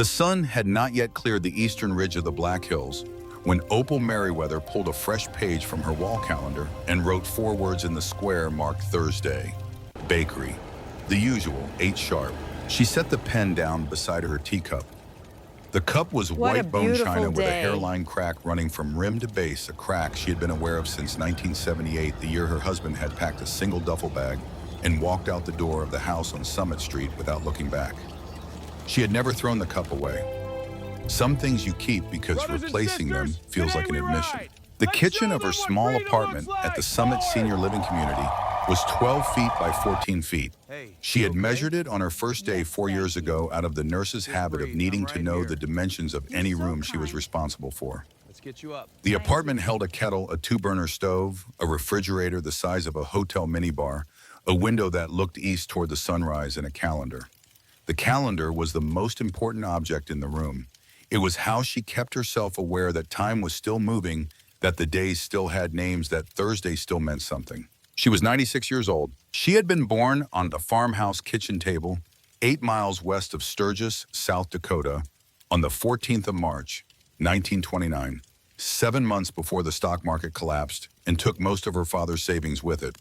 The sun had not yet cleared the eastern ridge of the Black Hills when Opal Merriweather pulled a fresh page from her wall calendar and wrote 4 words in the square marked Thursday. Bakery. The usual, 8 sharp. She set the pen down beside her teacup. The cup was white bone china with a hairline crack running from rim to base, a crack she had been aware of since 1978, the year her husband had packed a single duffel bag and walked out the door of the house on Summit Street without looking back. She had never thrown the cup away. Some things you keep because replacing them feels like an admission. The kitchen of her small apartment at the Summit Senior Living Community was 12 feet by 14 feet. She had measured it on her first day 4 years ago out of the nurse's habit of needing to know the dimensions of any room she was responsible for. The apartment held a kettle, a 2-burner stove, a refrigerator the size of a hotel minibar, a window that looked east toward the sunrise, and a calendar. The calendar was the most important object in the room. It was how she kept herself aware that time was still moving, that the days still had names, that Thursday still meant something. She was 96 years old. She had been born on the farmhouse kitchen table 8 miles west of Sturgis, South Dakota, on the 14th of March, 1929, 7 months before the stock market collapsed and took most of her father's savings with it.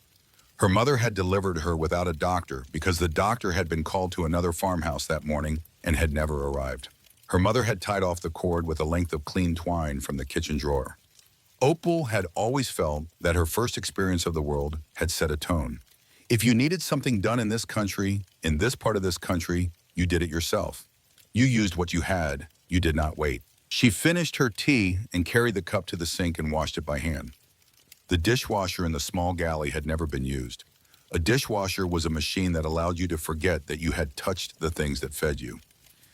Her mother had delivered her without a doctor because the doctor had been called to another farmhouse that morning and had never arrived. Her mother had tied off the cord with a length of clean twine from the kitchen drawer. Opal had always felt that her first experience of the world had set a tone. If you needed something done in this country, in this part of this country, you did it yourself. You used what you had. You did not wait. She finished her tea and carried the cup to the sink and washed it by hand. The dishwasher in the small galley had never been used. A dishwasher was a machine that allowed you to forget that you had touched the things that fed you.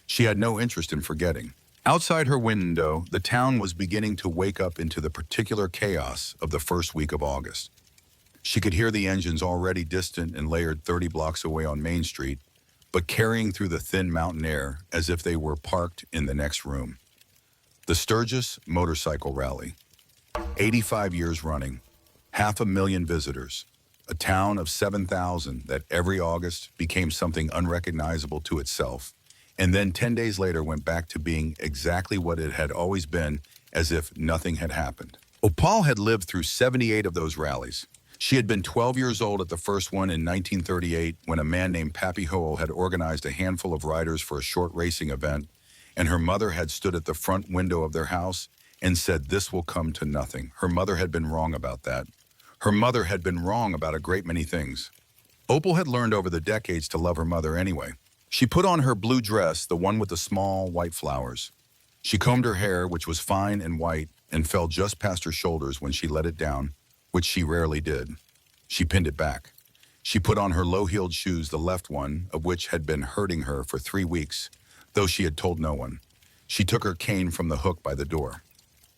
She had no interest in forgetting. Outside her window, the town was beginning to wake up into the particular chaos of the first week of August. She could hear the engines already distant and layered 30 blocks away on Main Street, but carrying through the thin mountain air as if they were parked in the next room. The Sturgis Motorcycle Rally. 85 years running, 500,000 visitors, a town of 7,000 that every August became something unrecognizable to itself, and then 10 days later went back to being exactly what it had always been, as if nothing had happened. Opal had lived through 78 of those rallies. She had been 12 years old at the first one in 1938 when a man named Pappy Howell had organized a handful of riders for a short racing event, and her mother had stood at the front window of their house and said, "This will come to nothing." Her mother had been wrong about that. Her mother had been wrong about a great many things. Opal had learned over the decades to love her mother anyway. She put on her blue dress, the one with the small white flowers. She combed her hair, which was fine and white, and fell just past her shoulders when she let it down, which she rarely did. She pinned it back. She put on her low-heeled shoes, the left one of which had been hurting her for 3 weeks, though she had told no one. She took her cane from the hook by the door.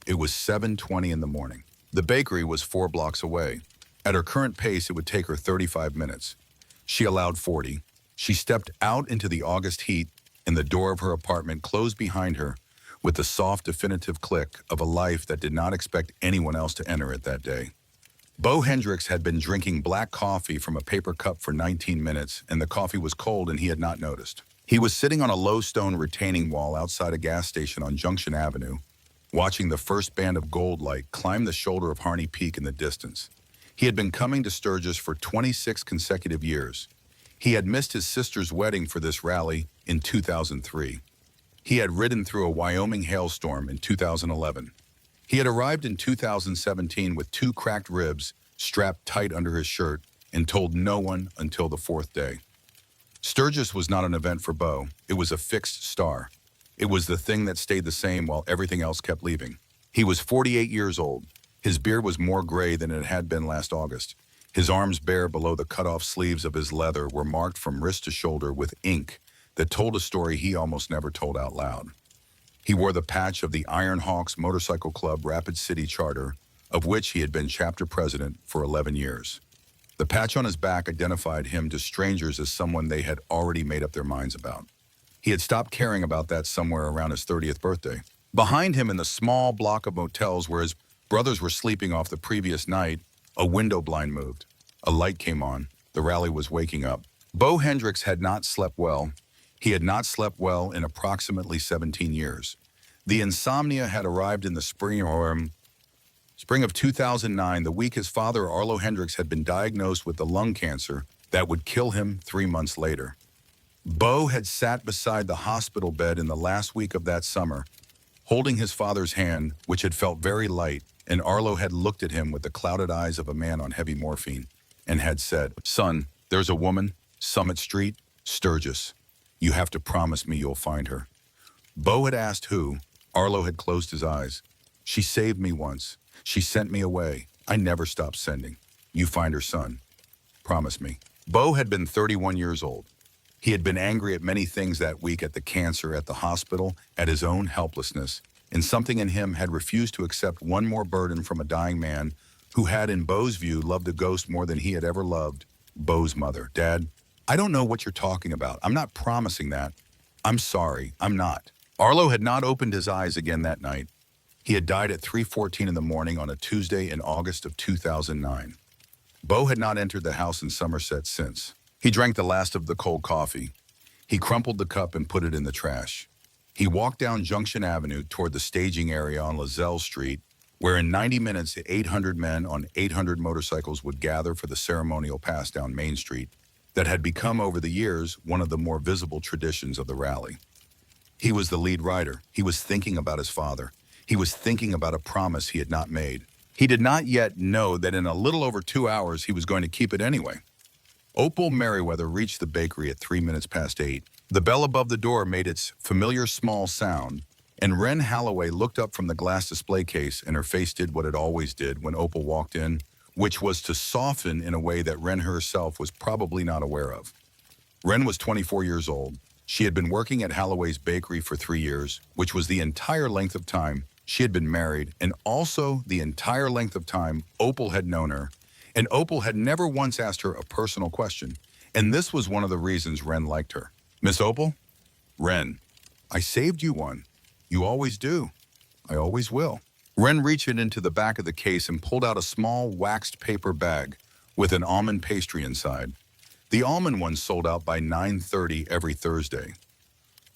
It was 7:20 in the morning. The bakery was 4 blocks away. At her current pace, it would take her 35 minutes. She allowed 40. She stepped out into the August heat, and the door of her apartment closed behind her with the soft, definitive click of a life that did not expect anyone else to enter it that day. Bo Hendricks had been drinking black coffee from a paper cup for 19 minutes, and the coffee was cold and he had not noticed. He was sitting on a low stone retaining wall outside a gas station on Junction Avenue, watching the first band of gold light climb the shoulder of Harney Peak in the distance. He had been coming to Sturgis for 26 consecutive years. He had missed his sister's wedding for this rally in 2003. He had ridden through a Wyoming hailstorm in 2011. He had arrived in 2017 with 2 cracked ribs strapped tight under his shirt and told no one until the 4th day. Sturgis was not an event for Bo. It was a fixed star. It was the thing that stayed the same while everything else kept leaving. He was 48 years old. His beard was more gray than it had been last August. His arms bare below the cut-off sleeves of his leather were marked from wrist to shoulder with ink that told a story he almost never told out loud. He wore the patch of the Iron Hawks Motorcycle Club Rapid City Charter, of which he had been chapter president for 11 years. The patch on his back identified him to strangers as someone they had already made up their minds about. He had stopped caring about that somewhere around his 30th birthday. Behind him in the small block of motels where his brothers were sleeping off the previous night, a window blind moved. A light came on. The rally was waking up. Bo Hendricks had not slept well. He had not slept well in approximately 17 years. The insomnia had arrived in the spring of 2009, the week his father, Arlo Hendricks, had been diagnosed with the lung cancer that would kill him 3 months later. Bo had sat beside the hospital bed in the last week of that summer, holding his father's hand, which had felt very light, and Arlo had looked at him with the clouded eyes of a man on heavy morphine and had said, "Son, there's a woman, Summit Street, Sturgis. You have to promise me you'll find her." Bo had asked who. Arlo had closed his eyes. "She saved me once. She sent me away. I never stopped sending. You find her, son. Promise me." Bo had been 31 years old. He had been angry at many things that week, at the cancer, at the hospital, at his own helplessness, and something in him had refused to accept one more burden from a dying man who had, in Bo's view, loved a ghost more than he had ever loved Bo's mother. "Dad, I don't know what you're talking about. I'm not promising that. I'm sorry, I'm not." Arlo had not opened his eyes again that night. He had died at 3:14 in the morning on a Tuesday in August of 2009. Bo had not entered the house in Somerset since. He drank the last of the cold coffee. He crumpled the cup and put it in the trash. He walked down Junction Avenue toward the staging area on Lozelle Street, where in 90 minutes 800 men on 800 motorcycles would gather for the ceremonial pass down Main Street that had become over the years one of the more visible traditions of the rally. He was the lead rider. He was thinking about his father. He was thinking about a promise he had not made. He did not yet know that in a little over 2 hours he was going to keep it anyway. Opal Merriweather reached the bakery at 3 minutes past 8. The bell above the door made its familiar small sound, and Wren Holloway looked up from the glass display case, and her face did what it always did when Opal walked in, which was to soften in a way that Wren herself was probably not aware of. Wren was 24 years old. She had been working at Holloway's bakery for 3 years, which was the entire length of time she had been married, and also the entire length of time Opal had known her. And Opal had never once asked her a personal question, and this was one of the reasons Wren liked her. "Miss Opal?" "Wren, I saved you one. You always do. I always will." Wren reached into the back of the case and pulled out a small waxed paper bag with an almond pastry inside. The almond one sold out by 9:30 every Thursday.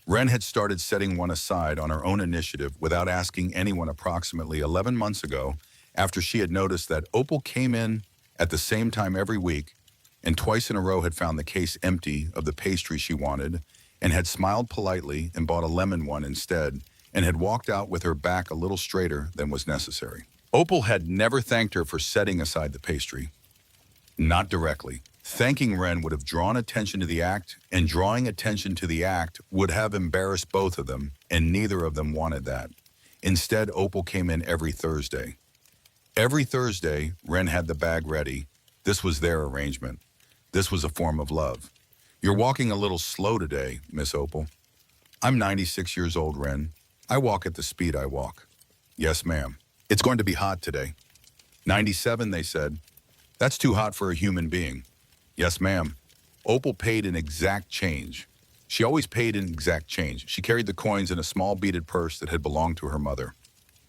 Wren had started setting one aside on her own initiative without asking anyone approximately 11 months ago, after she had noticed that Opal came in at the same time every week and twice in a row had found the case empty of the pastry she wanted and had smiled politely and bought a lemon one instead and had walked out with her back a little straighter than was necessary. Opal had never thanked her for setting aside the pastry. Not directly. Thanking Wren would have drawn attention to the act, and drawing attention to the act would have embarrassed both of them, and neither of them wanted that. Instead, Opal came in every Thursday. Every Thursday, Wren had the bag ready. This was their arrangement. This was a form of love. "You're walking a little slow today, Miss Opal." "I'm 96 years old, Wren. I walk at the speed I walk." "Yes, ma'am. It's going to be hot today." 97, they said. "That's too hot for a human being." "Yes, ma'am." Opal paid in exact change. She always paid in exact change. She carried the coins in a small beaded purse that had belonged to her mother.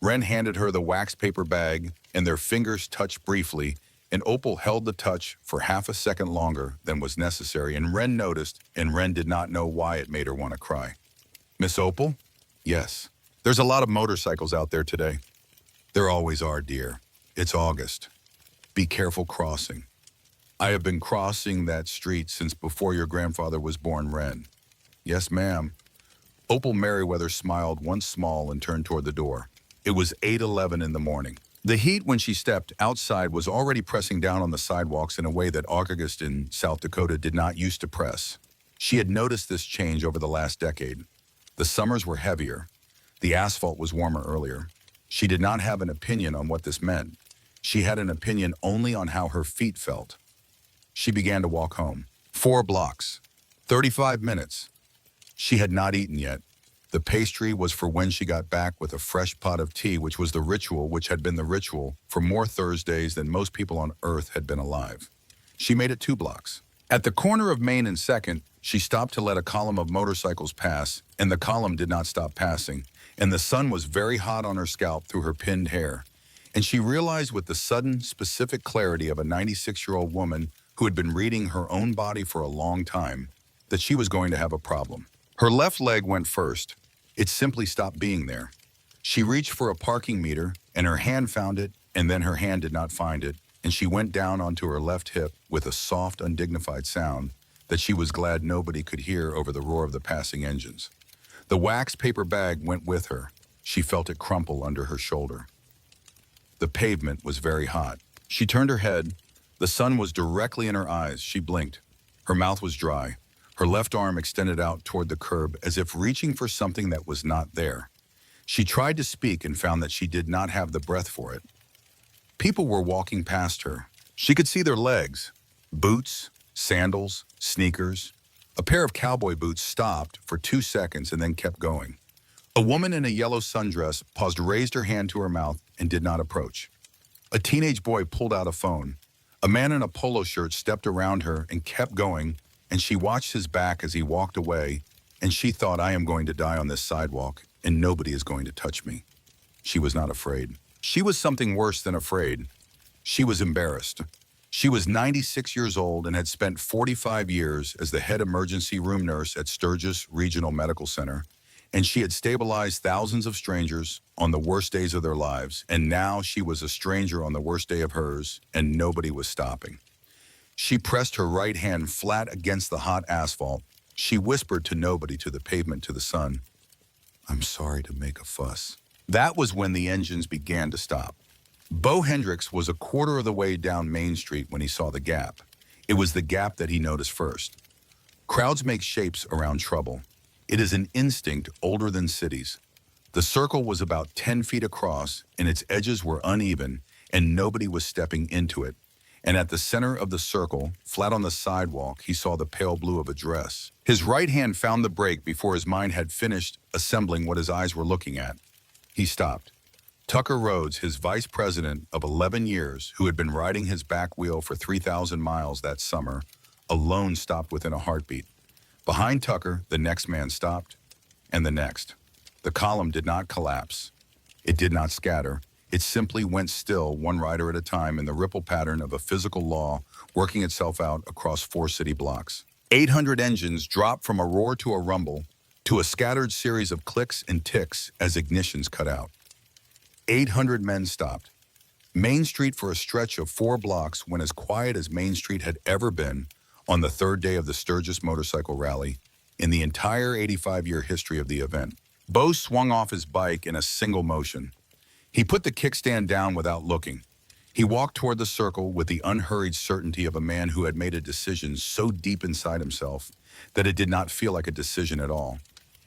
Wren handed her the wax paper bag, and their fingers touched briefly, and Opal held the touch for half a second longer than was necessary, and Wren noticed, and Wren did not know why it made her want to cry. "Miss Opal?" "Yes." "There's a lot of motorcycles out there today." "There always are, dear. It's August. Be careful crossing." "I have been crossing that street since before your grandfather was born, Wren." "Yes, ma'am." Opal Merriweather smiled once small and turned toward the door. It was 8:11 in the morning. The heat when she stepped outside was already pressing down on the sidewalks in a way that August in South Dakota did not used to press. She had noticed this change over the last decade. The summers were heavier. The asphalt was warmer earlier. She did not have an opinion on what this meant. She had an opinion only on how her feet felt. She began to walk home. 4 blocks. 35 minutes. She had not eaten yet. The pastry was for when she got back with a fresh pot of tea, which was the ritual which had been the ritual for more Thursdays than most people on Earth had been alive. She made it 2 blocks. At the corner of Main and 2nd, she stopped to let a column of motorcycles pass, and the column did not stop passing, and the sun was very hot on her scalp through her pinned hair. And she realized with the sudden, specific clarity of a 96-year-old woman who had been reading her own body for a long time, that she was going to have a problem. Her left leg went first. It simply stopped being there. She reached for a parking meter, and her hand found it, and then her hand did not find it, and she went down onto her left hip with a soft, undignified sound that she was glad nobody could hear over the roar of the passing engines. The wax paper bag went with her. She felt it crumple under her shoulder. The pavement was very hot. She turned her head. The sun was directly in her eyes. She blinked. Her mouth was dry. Her left arm extended out toward the curb as if reaching for something that was not there. She tried to speak and found that she did not have the breath for it. People were walking past her. She could see their legs. Boots, sandals, sneakers. A pair of cowboy boots stopped for 2 seconds and then kept going. A woman in a yellow sundress paused, raised her hand to her mouth, and did not approach. A teenage boy pulled out a phone. A man in a polo shirt stepped around her and kept going, and she watched his back as he walked away, and she thought, I am going to die on this sidewalk, and nobody is going to touch me. She was not afraid. She was something worse than afraid. She was embarrassed. She was 96 years old and had spent 45 years as the head emergency room nurse at Sturgis Regional Medical Center, and she had stabilized thousands of strangers on the worst days of their lives, and now she was a stranger on the worst day of hers, and nobody was stopping. She pressed her right hand flat against the hot asphalt. She whispered to nobody, to the pavement, to the sun, I'm sorry to make a fuss. That was when the engines began to stop. Bo Hendricks was a quarter of the way down Main Street when he saw the gap. It was the gap that he noticed first. Crowds make shapes around trouble. It is an instinct older than cities. The circle was about 10 feet across, and its edges were uneven, and nobody was stepping into it. And at the center of the circle, flat on the sidewalk, he saw the pale blue of a dress. His right hand found the brake before his mind had finished assembling what his eyes were looking at. He stopped. Tucker Rhodes, his vice president of 11 years, who had been riding his back wheel for 3,000 miles that summer, alone stopped within a heartbeat. Behind Tucker, the next man stopped, and the next. The column did not collapse. It did not scatter. It simply went still, one rider at a time, in the ripple pattern of a physical law working itself out across 4 city blocks. 800 engines dropped from a roar to a rumble to a scattered series of clicks and ticks as ignitions cut out. 800 men stopped. Main Street for a stretch of 4 blocks went as quiet as Main Street had ever been on the 3rd day of the Sturgis Motorcycle Rally in the entire 85-year history of the event. Bo swung off his bike in a single motion. He put the kickstand down without looking. He walked toward the circle with the unhurried certainty of a man who had made a decision so deep inside himself that it did not feel like a decision at all.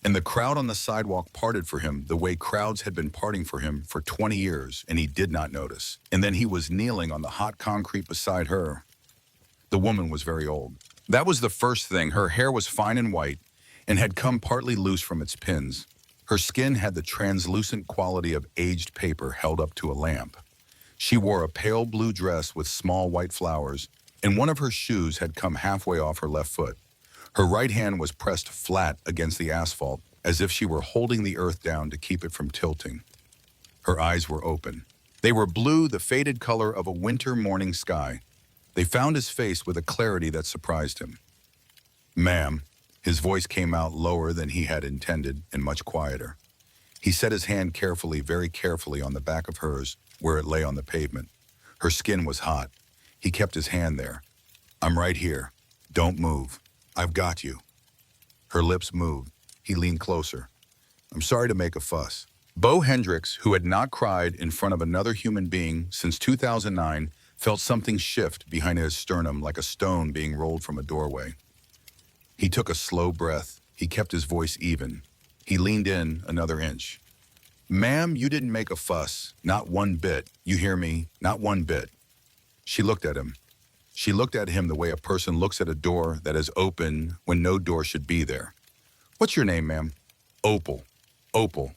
And the crowd on the sidewalk parted for him the way crowds had been parting for him for 20 years, and he did not notice. And then he was kneeling on the hot concrete beside her. The woman was very old. That was the first thing. Her hair was fine and white and had come partly loose from its pins. Her skin had the translucent quality of aged paper held up to a lamp. She wore a pale blue dress with small white flowers, and one of her shoes had come halfway off her left foot. Her right hand was pressed flat against the asphalt, as if she were holding the earth down to keep it from tilting. Her eyes were open. They were blue, the faded color of a winter morning sky. They found his face with a clarity that surprised him. Ma'am, his voice came out lower than he had intended and much quieter. He set his hand carefully, very carefully, on the back of hers, where it lay on the pavement. Her skin was hot. He kept his hand there. I'm right here. Don't move. I've got you. Her lips moved. He leaned closer. I'm sorry to make a fuss. Bo Hendricks, who had not cried in front of another human being since 2009, felt something shift behind his sternum like a stone being rolled from a doorway. He took a slow breath. He kept his voice even. He leaned in another inch. Ma'am, you didn't make a fuss. Not one bit. You hear me? Not one bit. She looked at him. She looked at him the way a person looks at a door that is open when no door should be there. What's your name, ma'am? Opal. Opal.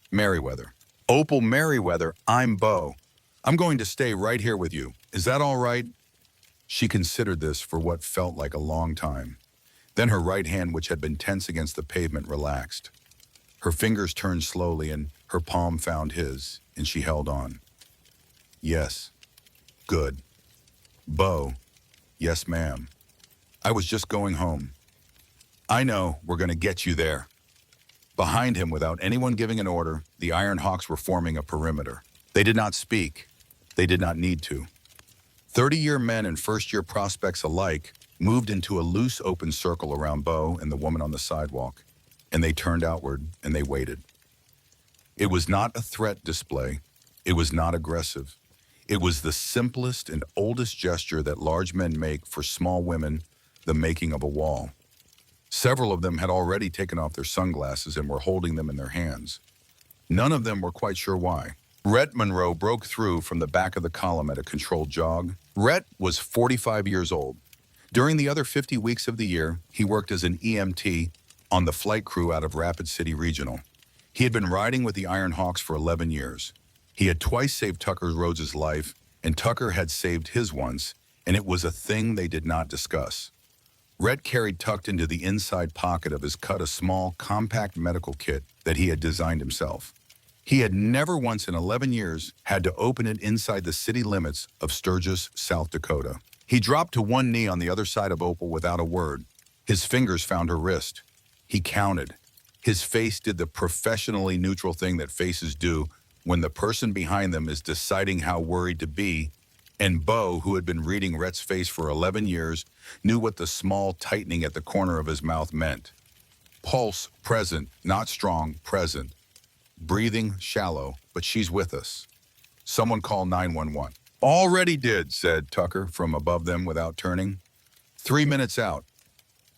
Merriweather. Opal Merriweather, I'm Bo. I'm going to stay right here with you. Is that all right? She considered this for what felt like a long time. Then her right hand, which had been tense against the pavement, relaxed. Her fingers turned slowly and her palm found his, and she held on. Yes. Good. Bo. Yes, ma'am. I was just going home. I know, we're going to get you there. Behind him, without anyone giving an order, the Iron Hawks were forming a perimeter. They did not speak. They did not need to. 30-year men and first-year prospects alike moved into a loose open circle around Bo and the woman on the sidewalk, and they turned outward and they waited. It was not a threat display. It was not aggressive. It was the simplest and oldest gesture that large men make for small women, the making of a wall. Several of them had already taken off their sunglasses and were holding them in their hands. None of them were quite sure why. Rhett Monroe broke through from the back of the column at a controlled jog. Rhett was 45 years old. During the other 50 weeks of the year, he worked as an EMT on the flight crew out of Rapid City Regional. He had been riding with the Iron Hawks for 11 years. He had twice saved Tucker Rhodes' life, and Tucker had saved his once, and it was a thing they did not discuss. Rhett carried tucked into the inside pocket of his cut a small, compact medical kit that he had designed himself. He had never once in 11 years had to open it inside the city limits of Sturgis, South Dakota. He dropped to one knee on the other side of Opal without a word. His fingers found her wrist. He counted. His face did the professionally neutral thing that faces do when the person behind them is deciding how worried to be, and Bo, who had been reading Rhett's face for 11 years, knew what the small tightening at the corner of his mouth meant. Pulse, present, not strong, present. Breathing, shallow, but she's with us. Someone call 911. Already did, said Tucker from above them without turning. 3 minutes out.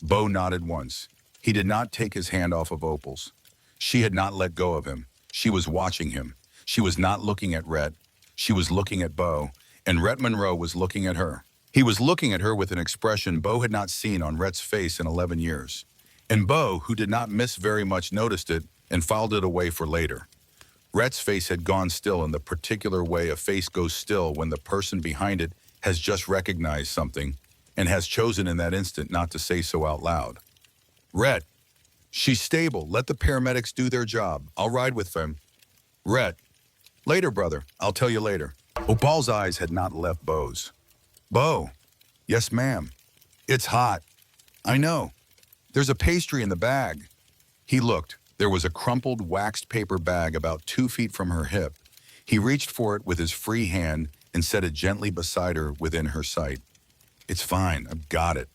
Bo nodded once. He did not take his hand off of Opal's. She had not let go of him. She was watching him. She was not looking at Rhett. She was looking at Bo, and Rhett Monroe was looking at her. He was looking at her with an expression Bo had not seen on Rhett's face in 11 years. And Bo, who did not miss very much, noticed it and filed it away for later. Rhett's face had gone still in the particular way a face goes still when the person behind it has just recognized something and has chosen in that instant not to say so out loud. Rhett, she's stable. Let the paramedics do their job. I'll ride with them. Rhett, later, brother. I'll tell you later. Opal's eyes had not left Bo's. Bo, yes, ma'am. It's hot. I know. There's a pastry in the bag. He looked. There was a crumpled, waxed paper bag about 2 feet from her hip. He reached for it with his free hand and set it gently beside her within her sight. It's fine. I've got it.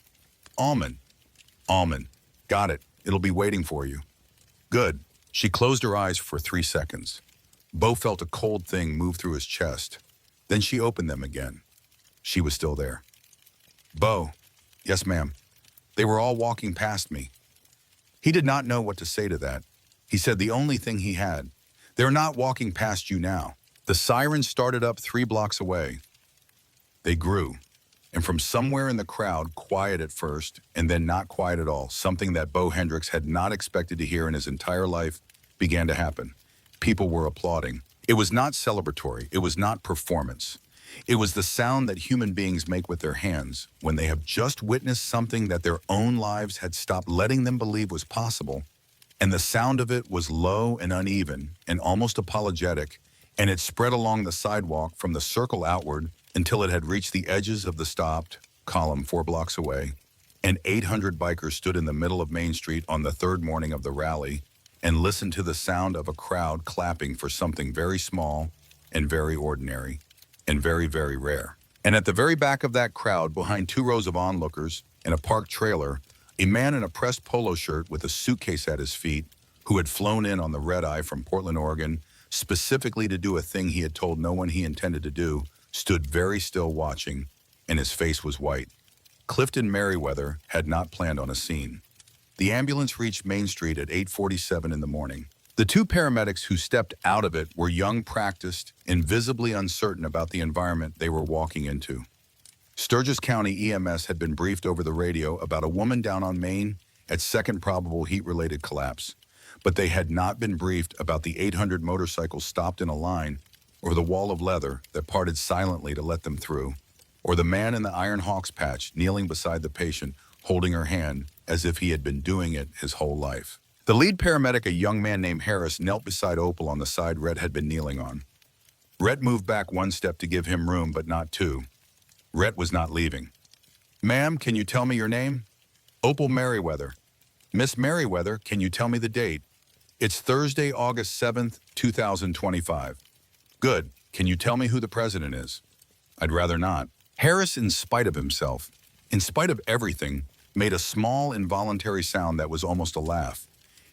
Almond. Almond. Got it. It'll be waiting for you. Good. She closed her eyes for 3 seconds. Bo felt a cold thing move through his chest. Then she opened them again. She was still there. Bo. Yes, ma'am. They were all walking past me. He did not know what to say to that. He said the only thing he had. They're not walking past you now. The sirens started up 3 blocks away. They grew. And from somewhere in the crowd, quiet at first, and then not quiet at all, something that Bo Hendricks had not expected to hear in his entire life began to happen. People were applauding. It was not celebratory. It was not performance. It was the sound that human beings make with their hands when they have just witnessed something that their own lives had stopped letting them believe was possible. And the sound of it was low and uneven and almost apologetic, and it spread along the sidewalk from the circle outward until it had reached the edges of the stopped column 4 blocks away. And 800 bikers stood in the middle of Main Street on the 3rd morning of the rally and listened to the sound of a crowd clapping for something very small and very ordinary and very, very rare. And at the very back of that crowd, behind 2 rows of onlookers and a parked trailer, a man in a pressed polo shirt with a suitcase at his feet, who had flown in on the red-eye from Portland, Oregon, specifically to do a thing he had told no one he intended to do, stood very still watching, and his face was white. Clifton Merriweather had not planned on a scene. The ambulance reached Main Street at 8:47 in the morning. The 2 paramedics who stepped out of it were young, practiced, and visibly uncertain about the environment they were walking into. Sturgis County EMS had been briefed over the radio about a woman down on Main at second probable heat-related collapse, but they had not been briefed about the 800 motorcycles stopped in a line, or the wall of leather that parted silently to let them through, or the man in the Iron Hawks patch kneeling beside the patient, holding her hand as if he had been doing it his whole life. The lead paramedic, a young man named Harris, knelt beside Opal on the side Rhett had been kneeling on. Rhett moved back 1 step to give him room, but not 2. Rhett was not leaving. Ma'am, can you tell me your name? Opal Merriweather. Miss Merriweather, can you tell me the date? It's Thursday, August 7th, 2025. Good. Can you tell me who the president is? I'd rather not. Harris, in spite of himself, in spite of everything, made a small, involuntary sound that was almost a laugh.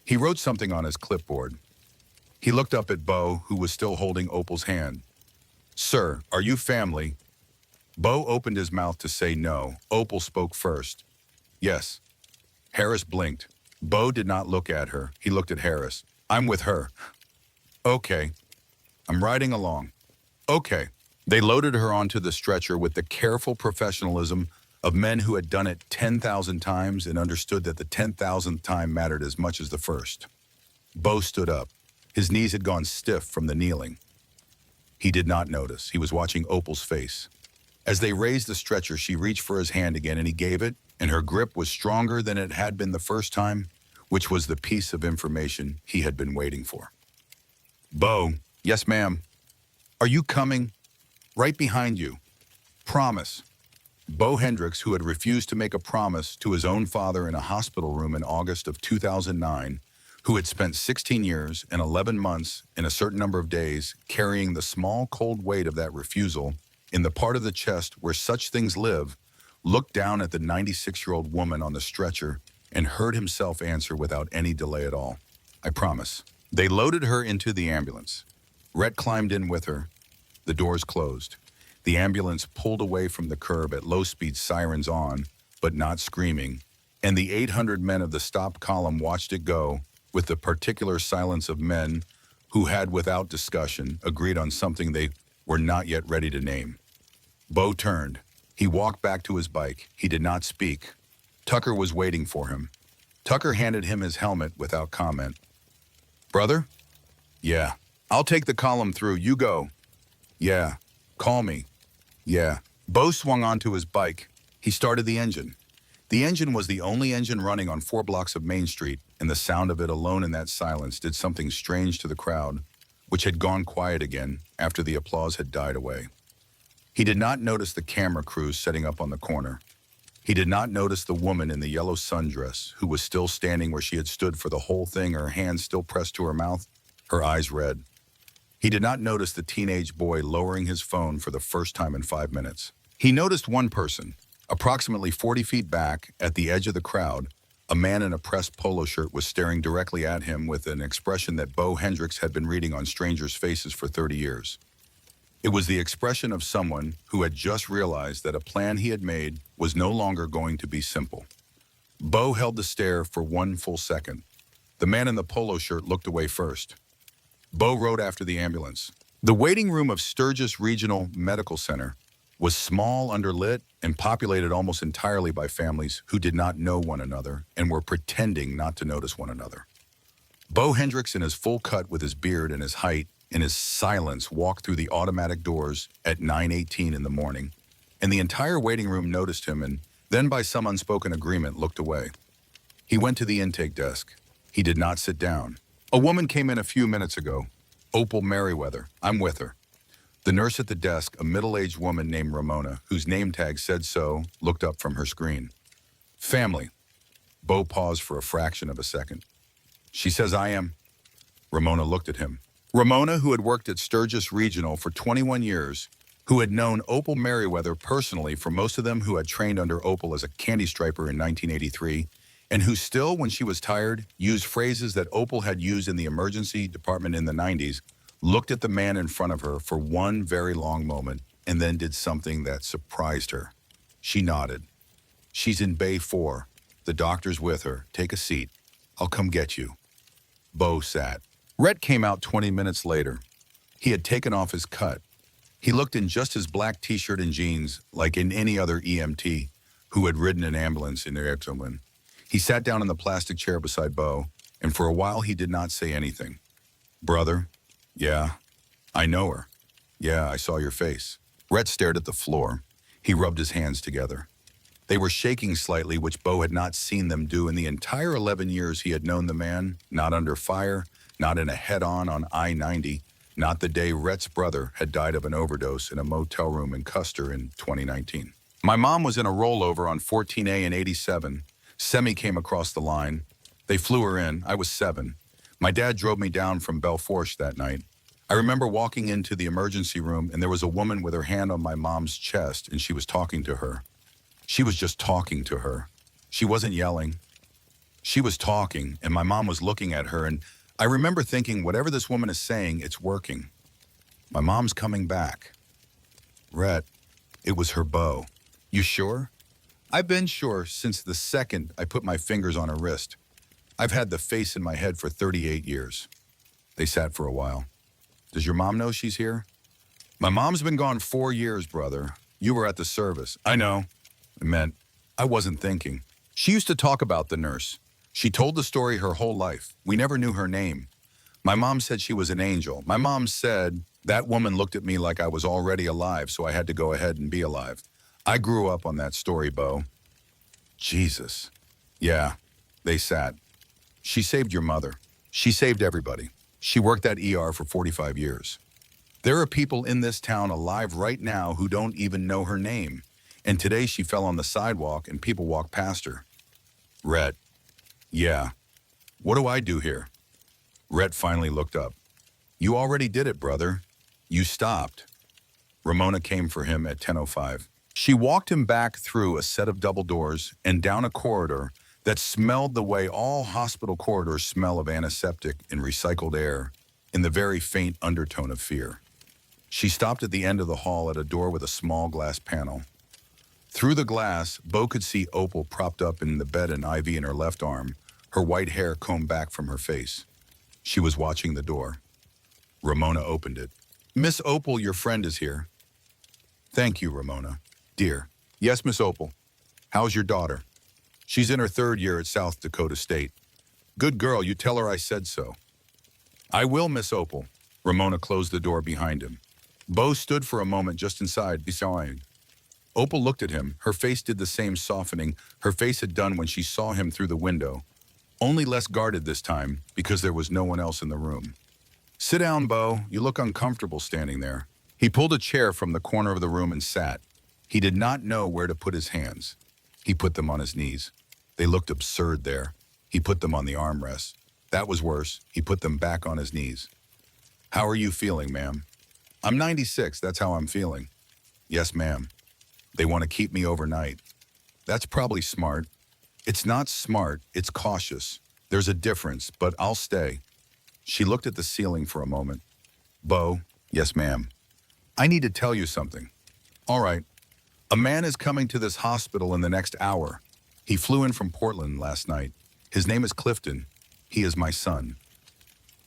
He wrote something on his clipboard. He looked up at Bo, who was still holding Opal's hand. Sir, are you family? Bo opened his mouth to say no. Opal spoke first. Yes. Harris blinked. Bo did not look at her. He looked at Harris. I'm with her. Okay. I'm riding along. Okay. They loaded her onto the stretcher with the careful professionalism of men who had done it 10,000 times and understood that the 10,000th time mattered as much as the first. Bo stood up. His knees had gone stiff from the kneeling. He did not notice. He was watching Opal's face. As they raised the stretcher, she reached for his hand again and he gave it, and her grip was stronger than it had been the first time, which was the piece of information he had been waiting for. Bo, yes, ma'am. Are you coming? Right behind you. Promise. Bo Hendricks, who had refused to make a promise to his own father in a hospital room in August of 2009, who had spent 16 years and 11 months and a certain number of days carrying the small, cold weight of that refusal in the part of the chest where such things live, looked down at the 96-year-old woman on the stretcher and heard himself answer without any delay at all. I promise. They loaded her into the ambulance. Rhett climbed in with her. The doors closed. The ambulance pulled away from the curb at low speed, sirens on, but not screaming, and the 800 men of the stop column watched it go with the particular silence of men who had, without discussion, agreed on something they were not yet ready to name. Bo turned. He walked back to his bike. He did not speak. Tucker was waiting for him. Tucker handed him his helmet without comment. Brother? Yeah. I'll take the column through. You go. Yeah. Call me. Yeah. Bo swung onto his bike. He started the engine. The engine was the only engine running on 4 blocks of Main Street, and the sound of it alone in that silence did something strange to the crowd, which had gone quiet again after the applause had died away. He did not notice the camera crews setting up on the corner. He did not notice the woman in the yellow sundress who was still standing where she had stood for the whole thing, her hands still pressed to her mouth, her eyes red. He did not notice the teenage boy lowering his phone for the first time in 5 minutes. He noticed one person, approximately 40 feet back at the edge of the crowd. A man in a pressed polo shirt was staring directly at him with an expression that Bo Hendricks had been reading on strangers' faces for 30 years. It was the expression of someone who had just realized that a plan he had made was no longer going to be simple. Bo held the stare for 1 full second. The man in the polo shirt looked away first. Bo rode after the ambulance. The waiting room of Sturgis Regional Medical Center was small, underlit, and populated almost entirely by families who did not know one another and were pretending not to notice one another. Bo Hendricks, in his full cut with his beard and his height and his silence, walked through the automatic doors at 9:18 in the morning, and the entire waiting room noticed him and then, by some unspoken agreement, looked away. He went to the intake desk. He did not sit down. A woman came in a few minutes ago. Opal Merriweather. I'm with her. The nurse at the desk, a middle-aged woman named Ramona, whose name tag said so, looked up from her screen. Family. Bo paused for a fraction of a second. She says I am. Ramona looked at him. Ramona, who had worked at Sturgis Regional for 21 years, who had known Opal Merriweather personally, for most of them who had trained under Opal as a candy striper in 1983, and who still, when she was tired, used phrases that Opal had used in the emergency department in the 90s, looked at the man in front of her for one very long moment and then did something that surprised her. She nodded. She's in Bay 4. The doctor's with her. Take a seat. I'll come get you. Bo sat. Rhett came out 20 minutes later. He had taken off his cut. He looked in just his black t-shirt and jeans, like in any other EMT who had ridden an ambulance in their Exelman. He sat down in the plastic chair beside Bo, and for a while he did not say anything. Brother? Yeah. I know her. Yeah, I saw your face. Rhett stared at the floor. He rubbed his hands together. They were shaking slightly, which Bo had not seen them do in the entire 11 years he had known the man, not under fire, not in a head-on on I-90, not the day Rhett's brother had died of an overdose in a motel room in Custer in 2019. My mom was in a rollover on 14A in 87. Semi came across the line. They flew her in. I was 7. My dad drove me down from Belforche that night. I remember walking into the emergency room and there was a woman with her hand on my mom's chest and she was talking to her. She was just talking to her. She wasn't yelling. She was talking and my mom was looking at her and I remember thinking, whatever this woman is saying, it's working. My mom's coming back. Rhett, it was her Beau. You sure? I've been sure since the second I put my fingers on her wrist. I've had the face in my head for 38 years. They sat for a while. Does your mom know she's here? My mom's been gone 4 years, brother. You were at the service. I know. It meant I wasn't thinking. She used to talk about the nurse. She told the story her whole life. We never knew her name. My mom said she was an angel. My mom said that woman looked at me like I was already alive, so I had to go ahead and be alive. I grew up on that story, Beau. Jesus. Yeah, they sat. She saved your mother. She saved everybody. She worked at ER for 45 years. There are people in this town alive right now who don't even know her name. And today she fell on the sidewalk and people walked past her. Rhett. Yeah. What do I do here? Rhett finally looked up. You already did it, brother. You stopped. Ramona came for him at 10:05. She walked him back through a set of double doors and down a corridor that smelled the way all hospital corridors smell of antiseptic and recycled air, in the very faint undertone of fear. She stopped at the end of the hall at a door with a small glass panel. Through the glass, Beau could see Opal propped up in the bed, an IV in her left arm, her white hair combed back from her face. She was watching the door. Ramona opened it. Miss Opal, your friend is here. Thank you, Ramona. Dear. Yes, Miss Opal. How's your daughter? She's in her 3rd year at South Dakota State. Good girl, you tell her I said so. I will, Miss Opal. Ramona closed the door behind him. Beau stood for a moment just inside, beside. Opal looked at him. Her face did the same softening her face had done when she saw him through the window, only less guarded this time because there was no one else in the room. Sit down, Beau. You look uncomfortable standing there. He pulled a chair from the corner of the room and sat. He did not know where to put his hands. He put them on his knees. They looked absurd there. He put them on the armrests. That was worse. He put them back on his knees. How are you feeling, ma'am? I'm 96. That's how I'm feeling. Yes, ma'am. They want to keep me overnight. That's probably smart. It's not smart. It's cautious. There's a difference, but I'll stay. She looked at the ceiling for a moment. Beau, yes, ma'am. I need to tell you something. All right. A man is coming to this hospital in the next hour. He flew in from Portland last night. His name is Clifton. He is my son.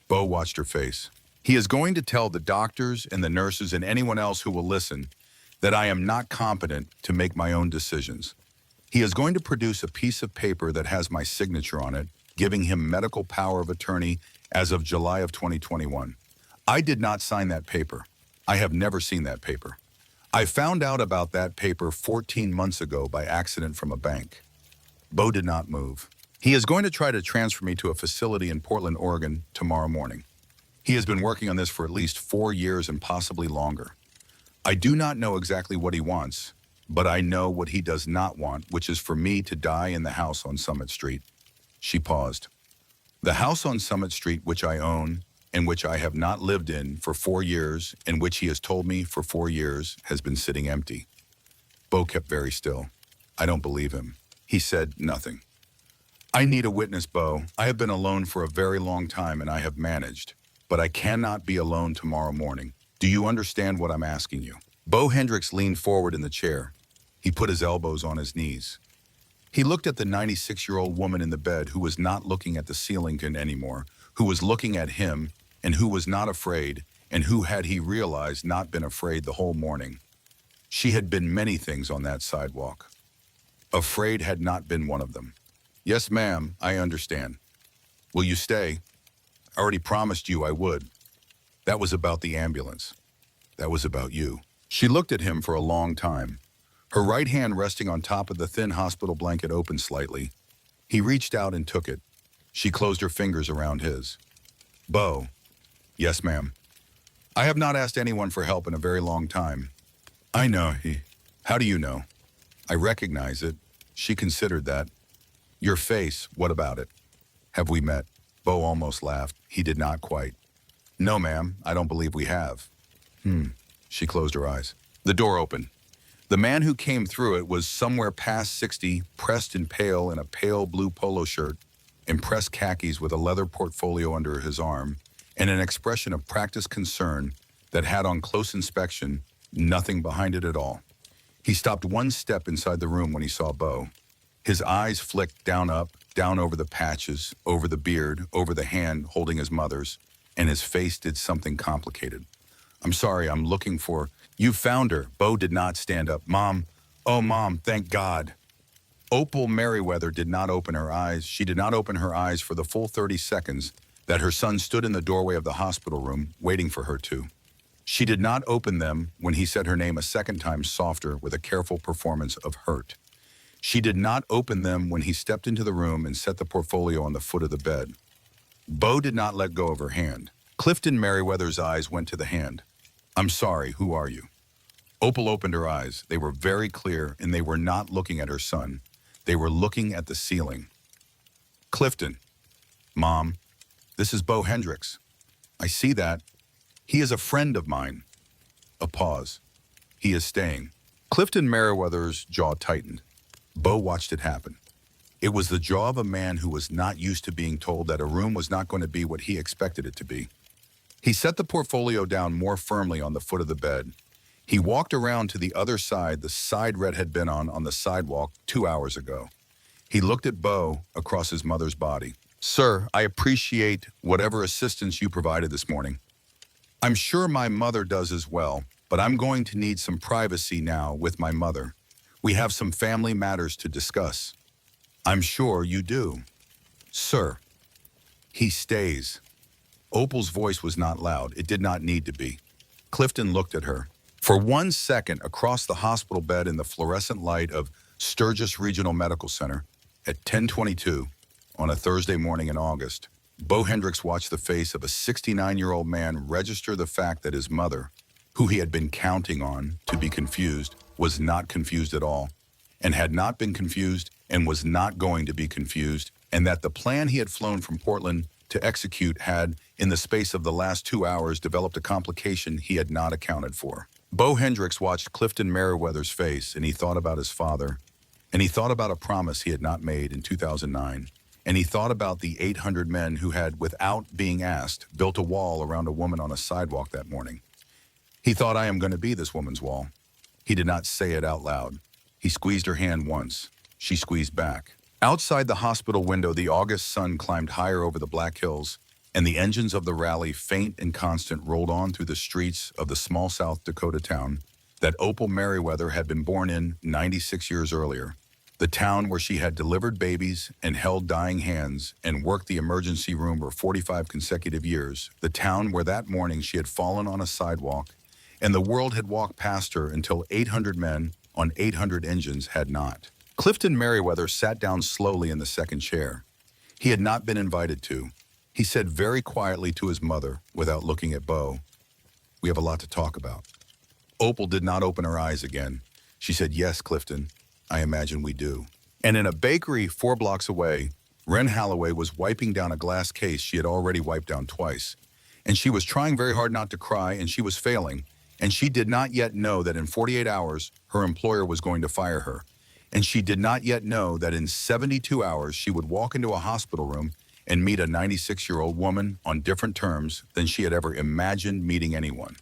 Beau watched her face. He is going to tell the doctors and the nurses and anyone else who will listen that I am not competent to make my own decisions. He is going to produce a piece of paper that has my signature on it, giving him medical power of attorney as of July of 2021. I did not sign that paper. I have never seen that paper. I found out about that paper 14 months ago by accident from a bank. Beau did not move. He is going to try to transfer me to a facility in Portland, Oregon tomorrow morning. He has been working on this for at least 4 years and possibly longer. I do not know exactly what he wants, but I know what he does not want, which is for me to die in the house on Summit Street. She paused. The house on Summit Street, which I own, and which I have not lived in for 4 years, and which he has told me for 4 years, has been sitting empty. Beau kept very still. I don't believe him. He said nothing. I need a witness, Beau. I have been alone for a very long time and I have managed, but I cannot be alone tomorrow morning. Do you understand what I'm asking you? Beau Hendricks leaned forward in the chair. He put his elbows on his knees. He looked at the 96-year-old woman in the bed who was not looking at the ceiling anymore, who was looking at him and who was not afraid, and who, had he realized, not been afraid the whole morning. She had been many things on that sidewalk. Afraid had not been one of them. Yes, ma'am, I understand. Will you stay? I already promised you I would. That was about the ambulance. That was about you. She looked at him for a long time. Her right hand resting on top of the thin hospital blanket opened slightly. He reached out and took it. She closed her fingers around his. Beau. Yes, ma'am. I have not asked anyone for help in a very long time. I know. How do you know? I recognize it. She considered that. Your face, what about it? Have we met? Bo almost laughed. He did not quite. No, ma'am, I don't believe we have. She closed her eyes. The door opened. The man who came through it was somewhere past 60, pressed and pale in a pale blue polo shirt, in pressed khakis with a leather portfolio under his arm, and an expression of practiced concern that had on close inspection nothing behind it at all. He stopped one step inside the room when he saw Bo. His eyes flicked down over the patches, over the beard, over the hand holding his mother's, and his face did something complicated. I'm sorry, I'm looking for... You found her. Bo did not stand up. Mom. Oh, Mom, thank God. Opal Merriweather did not open her eyes. She did not open her eyes for the full 30 seconds that her son stood in the doorway of the hospital room, waiting for her to. She did not open them when he said her name a second time softer with a careful performance of hurt. She did not open them when he stepped into the room and set the portfolio on the foot of the bed. Bo did not let go of her hand. Clifton Merriweather's eyes went to the hand. I'm sorry, who are you? Opal opened her eyes. They were very clear, and they were not looking at her son. They were looking at the ceiling. Clifton. Mom, this is Bo Hendricks. I see that. He is a friend of mine. A pause. He is staying. Clifton Merriweather's jaw tightened. Bo watched it happen. It was the jaw of a man who was not used to being told that a room was not going to be what he expected it to be. He set the portfolio down more firmly on the foot of the bed. He walked around to the other side, the side Red had been on the sidewalk 2 hours ago. He looked at Bo across his mother's body. Sir, I appreciate whatever assistance you provided this morning. I'm sure my mother does as well, but I'm going to need some privacy now with my mother. We have some family matters to discuss. I'm sure you do. Sir. He stays. Opal's voice was not loud. It did not need to be. Clifton looked at her. For 1 second, across the hospital bed in the fluorescent light of Sturgis Regional Medical Center at 10:22 on a Thursday morning in August, Bo Hendricks watched the face of a 69-year-old man register the fact that his mother, who he had been counting on to be confused, was not confused at all, and had not been confused and was not going to be confused, and that the plan he had flown from Portland to execute had, in the space of the last 2 hours, developed a complication he had not accounted for. Bo Hendricks watched Clifton Merriweather's face, and he thought about his father, and he thought about a promise he had not made in 2009, and he thought about the 800 men who had, without being asked, built a wall around a woman on a sidewalk that morning. He thought, I am going to be this woman's wall. He did not say it out loud. He squeezed her hand once. She squeezed back. Outside the hospital window, the August sun climbed higher over the Black Hills, and the engines of the rally, faint and constant, rolled on through the streets of the small South Dakota town that Opal Merriweather had been born in 96 years earlier, the town where she had delivered babies and held dying hands and worked the emergency room for 45 consecutive years, the town where that morning she had fallen on a sidewalk and the world had walked past her until 800 men on 800 engines had not. Clifton Merriweather sat down slowly in the second chair. He had not been invited to. He said very quietly to his mother, without looking at Bo, we have a lot to talk about. Opal did not open her eyes again. She said, yes, Clifton, I imagine we do. And in a bakery 4 blocks away, Wren Holloway was wiping down a glass case she had already wiped down twice. And she was trying very hard not to cry, and she was failing. And she did not yet know that in 48 hours, her employer was going to fire her. And she did not yet know that in 72 hours, she would walk into a hospital room and meet a 96-year-old woman on different terms than she had ever imagined meeting anyone.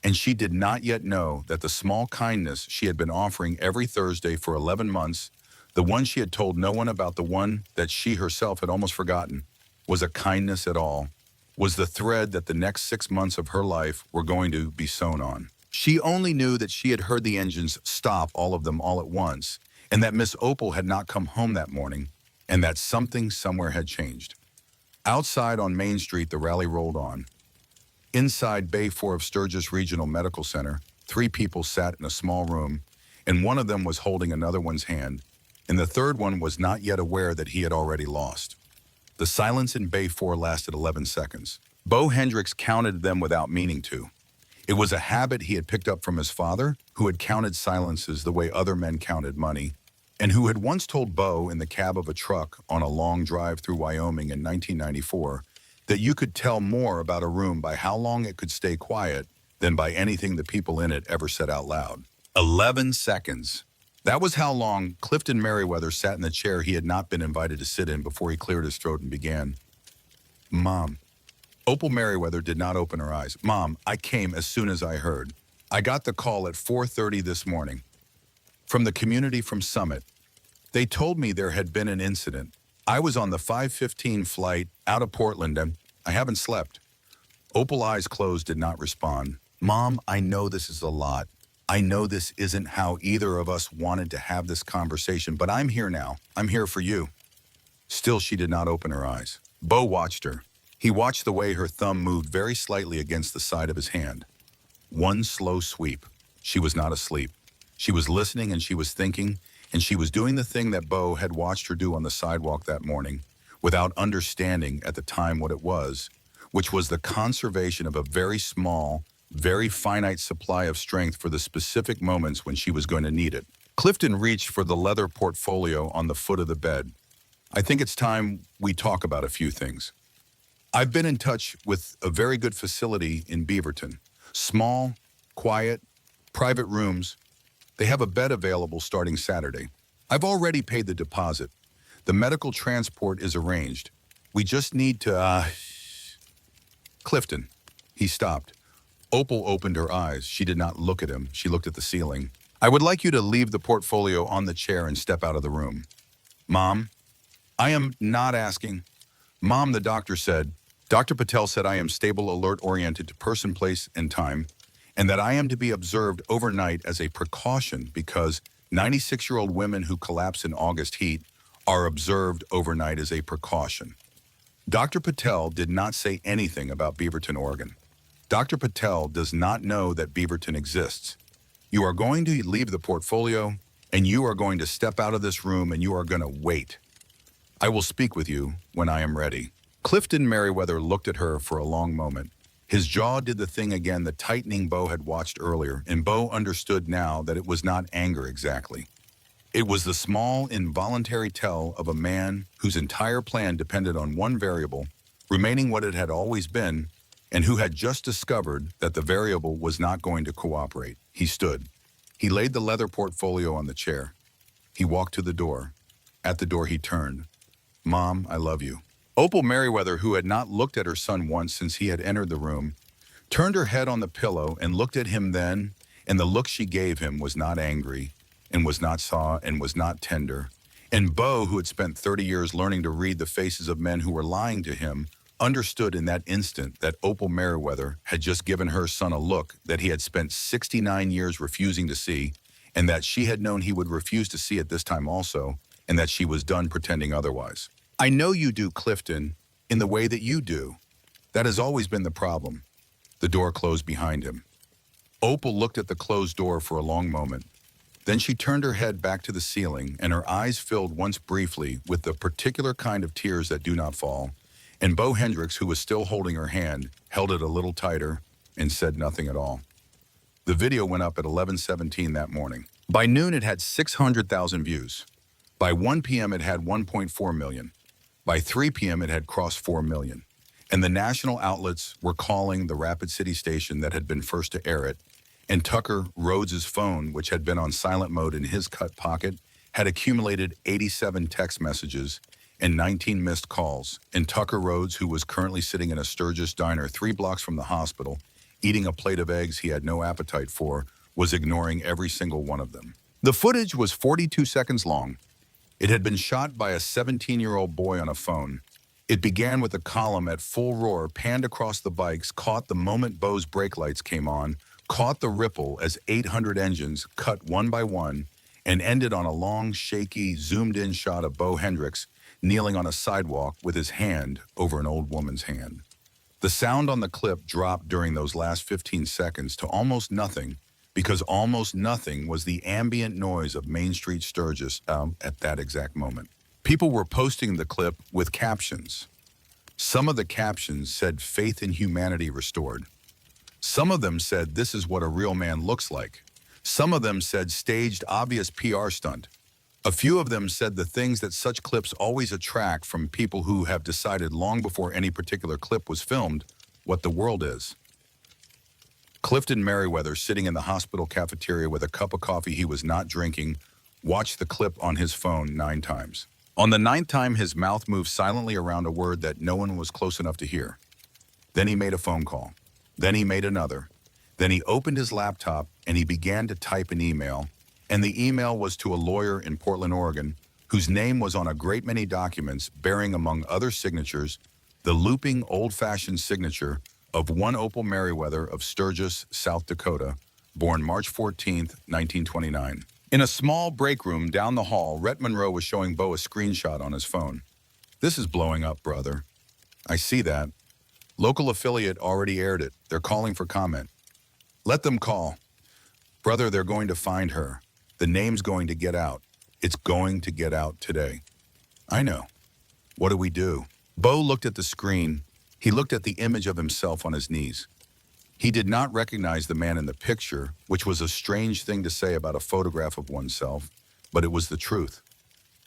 And she did not yet know that the small kindness she had been offering every Thursday for 11 months, the one she had told no one about, the one that she herself had almost forgotten, was a kindness at all, was the thread that the next 6 months of her life were going to be sewn on. She only knew that she had heard the engines stop, all of them all at once, and that Miss Opal had not come home that morning, and that something somewhere had changed. Outside on Main Street, the rally rolled on. Inside Bay 4 of Sturgis Regional Medical Center, 3 people sat in a small room, and one of them was holding another one's hand, and the third one was not yet aware that he had already lost. The silence in Bay 4 lasted 11 seconds. Bo Hendricks counted them without meaning to. It was a habit he had picked up from his father, who had counted silences the way other men counted money, and who had once told Bo in the cab of a truck on a long drive through Wyoming in 1994 that you could tell more about a room by how long it could stay quiet than by anything the people in it ever said out loud. 11 seconds. That was how long Clifton Merriweather sat in the chair he had not been invited to sit in before he cleared his throat and began. Mom. Opal Merriweather did not open her eyes. Mom, I came as soon as I heard. I got the call at 4:30 this morning from the community from Summit. They told me there had been an incident. I was on the 5:15 flight out of Portland and I haven't slept. Opal eyes closed, did not respond. Mom, I know this is a lot. I know this isn't how either of us wanted to have this conversation, but I'm here now. I'm here for you. Still, she did not open her eyes. Bo watched her. He watched the way her thumb moved very slightly against the side of his hand. One slow sweep. She was not asleep. She was listening and she was thinking, and she was doing the thing that Bo had watched her do on the sidewalk that morning, without understanding at the time what it was, which was the conservation of a very small, very finite supply of strength for the specific moments when she was going to need it. Clifton reached for the leather portfolio on the foot of the bed. I think it's time we talk about a few things. I've been in touch with a very good facility in Beaverton. Small, quiet, private rooms. They have a bed available starting Saturday. I've already paid the deposit. The medical transport is arranged. We just need to, Clifton. He stopped. Opal opened her eyes. She did not look at him. She looked at the ceiling. I would like you to leave the portfolio on the chair and step out of the room. Mom, I am not asking. Mom, the doctor said. Dr. Patel said I am stable, alert, oriented to person, place, and time, and that I am to be observed overnight as a precaution because 96-year-old women who collapse in August heat are observed overnight as a precaution. Dr. Patel did not say anything about Beaverton, Oregon. Dr. Patel does not know that Beaverton exists. You are going to leave the portfolio, and you are going to step out of this room, and you are going to wait. I will speak with you when I am ready. Clifton Merriweather looked at her for a long moment. His jaw did the thing again the tightening Bo had watched earlier, and Bo understood now that it was not anger exactly. It was the small, involuntary tell of a man whose entire plan depended on one variable, remaining what it had always been, and who had just discovered that the variable was not going to cooperate. He stood. He laid the leather portfolio on the chair. He walked to the door. At the door he turned. Mom, I love you. Opal Merriweather, who had not looked at her son once since he had entered the room, turned her head on the pillow and looked at him then, and the look she gave him was not angry, and was not soft, and was not tender. And Bo, who had spent 30 years learning to read the faces of men who were lying to him, understood in that instant that Opal Merriweather had just given her son a look that he had spent 69 years refusing to see, and that she had known he would refuse to see it this time also, and that she was done pretending otherwise. I know you do, Clifton, in the way that you do. That has always been the problem. The door closed behind him. Opal looked at the closed door for a long moment. Then she turned her head back to the ceiling, and her eyes filled once briefly with the particular kind of tears that do not fall. And Bo Hendricks, who was still holding her hand, held it a little tighter and said nothing at all. The video went up at 11:17 that morning. By noon, it had 600,000 views. By 1 p.m., it had 1.4 million. By 3 p.m., it had crossed 4 million. And the national outlets were calling the Rapid City station that had been first to air it. And Tucker Rhodes's phone, which had been on silent mode in his cut pocket, had accumulated 87 text messages and 19 missed calls. And Tucker Rhodes, who was currently sitting in a Sturgis diner 3 blocks from the hospital, eating a plate of eggs he had no appetite for, was ignoring every single one of them. The footage was 42 seconds long. It had been shot by a 17-year-old boy on a phone. It began with a column at full roar, panned across the bikes, caught the moment Bo's brake lights came on, caught the ripple as 800 engines cut one by one, and ended on a long, shaky, zoomed-in shot of Bo Hendricks kneeling on a sidewalk with his hand over an old woman's hand. The sound on the clip dropped during those last 15 seconds to almost nothing, because almost nothing was the ambient noise of Main Street Sturgis at that exact moment. People were posting the clip with captions. Some of the captions said faith in humanity restored. Some of them said this is what a real man looks like. Some of them said staged obvious PR stunt. A few of them said the things that such clips always attract from people who have decided long before any particular clip was filmed what the world is. Clifton Merriweather, sitting in the hospital cafeteria with a cup of coffee he was not drinking, watched the clip on his phone 9 times. On the 9th time, his mouth moved silently around a word that no one was close enough to hear. Then he made a phone call. Then he made another. Then he opened his laptop and he began to type an email. And the email was to a lawyer in Portland, Oregon, whose name was on a great many documents bearing, among other signatures, the looping old-fashioned signature of one Opal Merriweather of Sturgis, South Dakota, born March 14, 1929. In a small break room down the hall, Rhett Monroe was showing Bo a screenshot on his phone. "This is blowing up, brother." "I see that. Local affiliate already aired it. They're calling for comment." "Let them call." "Brother, they're going to find her. The name's going to get out. It's going to get out today." "I know. What do we do?" Bo looked at the screen. He looked at the image of himself on his knees. He did not recognize the man in the picture, which was a strange thing to say about a photograph of oneself, but it was the truth.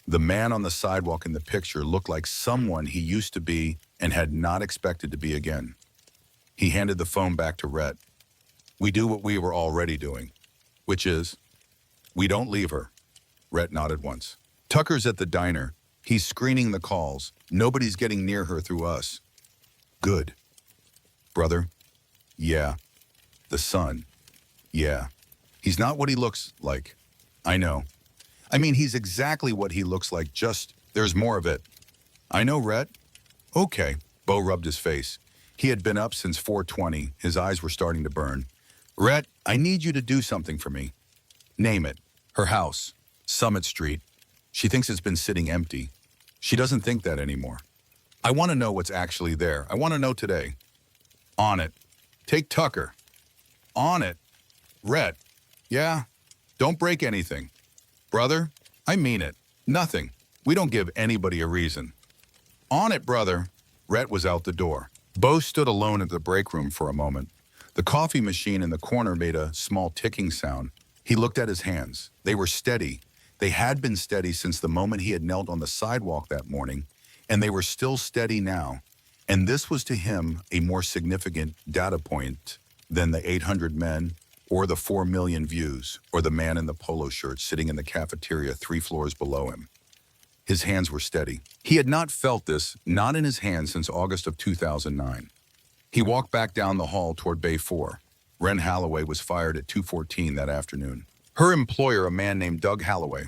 The man on the sidewalk in the picture looked like someone he used to be and had not expected to be again. He handed the phone back to Rhett. "We do what we were already doing, which is, we don't leave her." Rhett nodded once. "Tucker's at the diner. He's screening the calls. Nobody's getting near her through us." "Good." "Brother?" "Yeah." "The son?" "Yeah. He's not what he looks like." "I know. I mean, he's exactly what he looks like, just there's more of it." "I know, Rhett." "Okay." Bo rubbed his face. He had been up since 4:20. His eyes were starting to burn. "Rhett, I need you to do something for me." "Name it." "Her house. Summit Street. She thinks it's been sitting empty. She doesn't think that anymore. I want to know what's actually there. I want to know today." "On it." "Take Tucker." "On it." "Rhett." "Yeah. Don't break anything." "Brother, I mean it. Nothing. We don't give anybody a reason." "On it, brother." Rhett was out the door. Bo stood alone at the break room for a moment. The coffee machine in the corner made a small ticking sound. He looked at his hands. They were steady. They had been steady since the moment he had knelt on the sidewalk that morning, and they were still steady now. And this was to him a more significant data point than the 800 men or the 4 million views or the man in the polo shirt sitting in the cafeteria 3 floors below him. His hands were steady. He had not felt this, not in his hands, since August of 2009. He walked back down the hall toward Bay 4. Wren Holloway was fired at 2:14 that afternoon. Her employer, a man named Doug Holloway,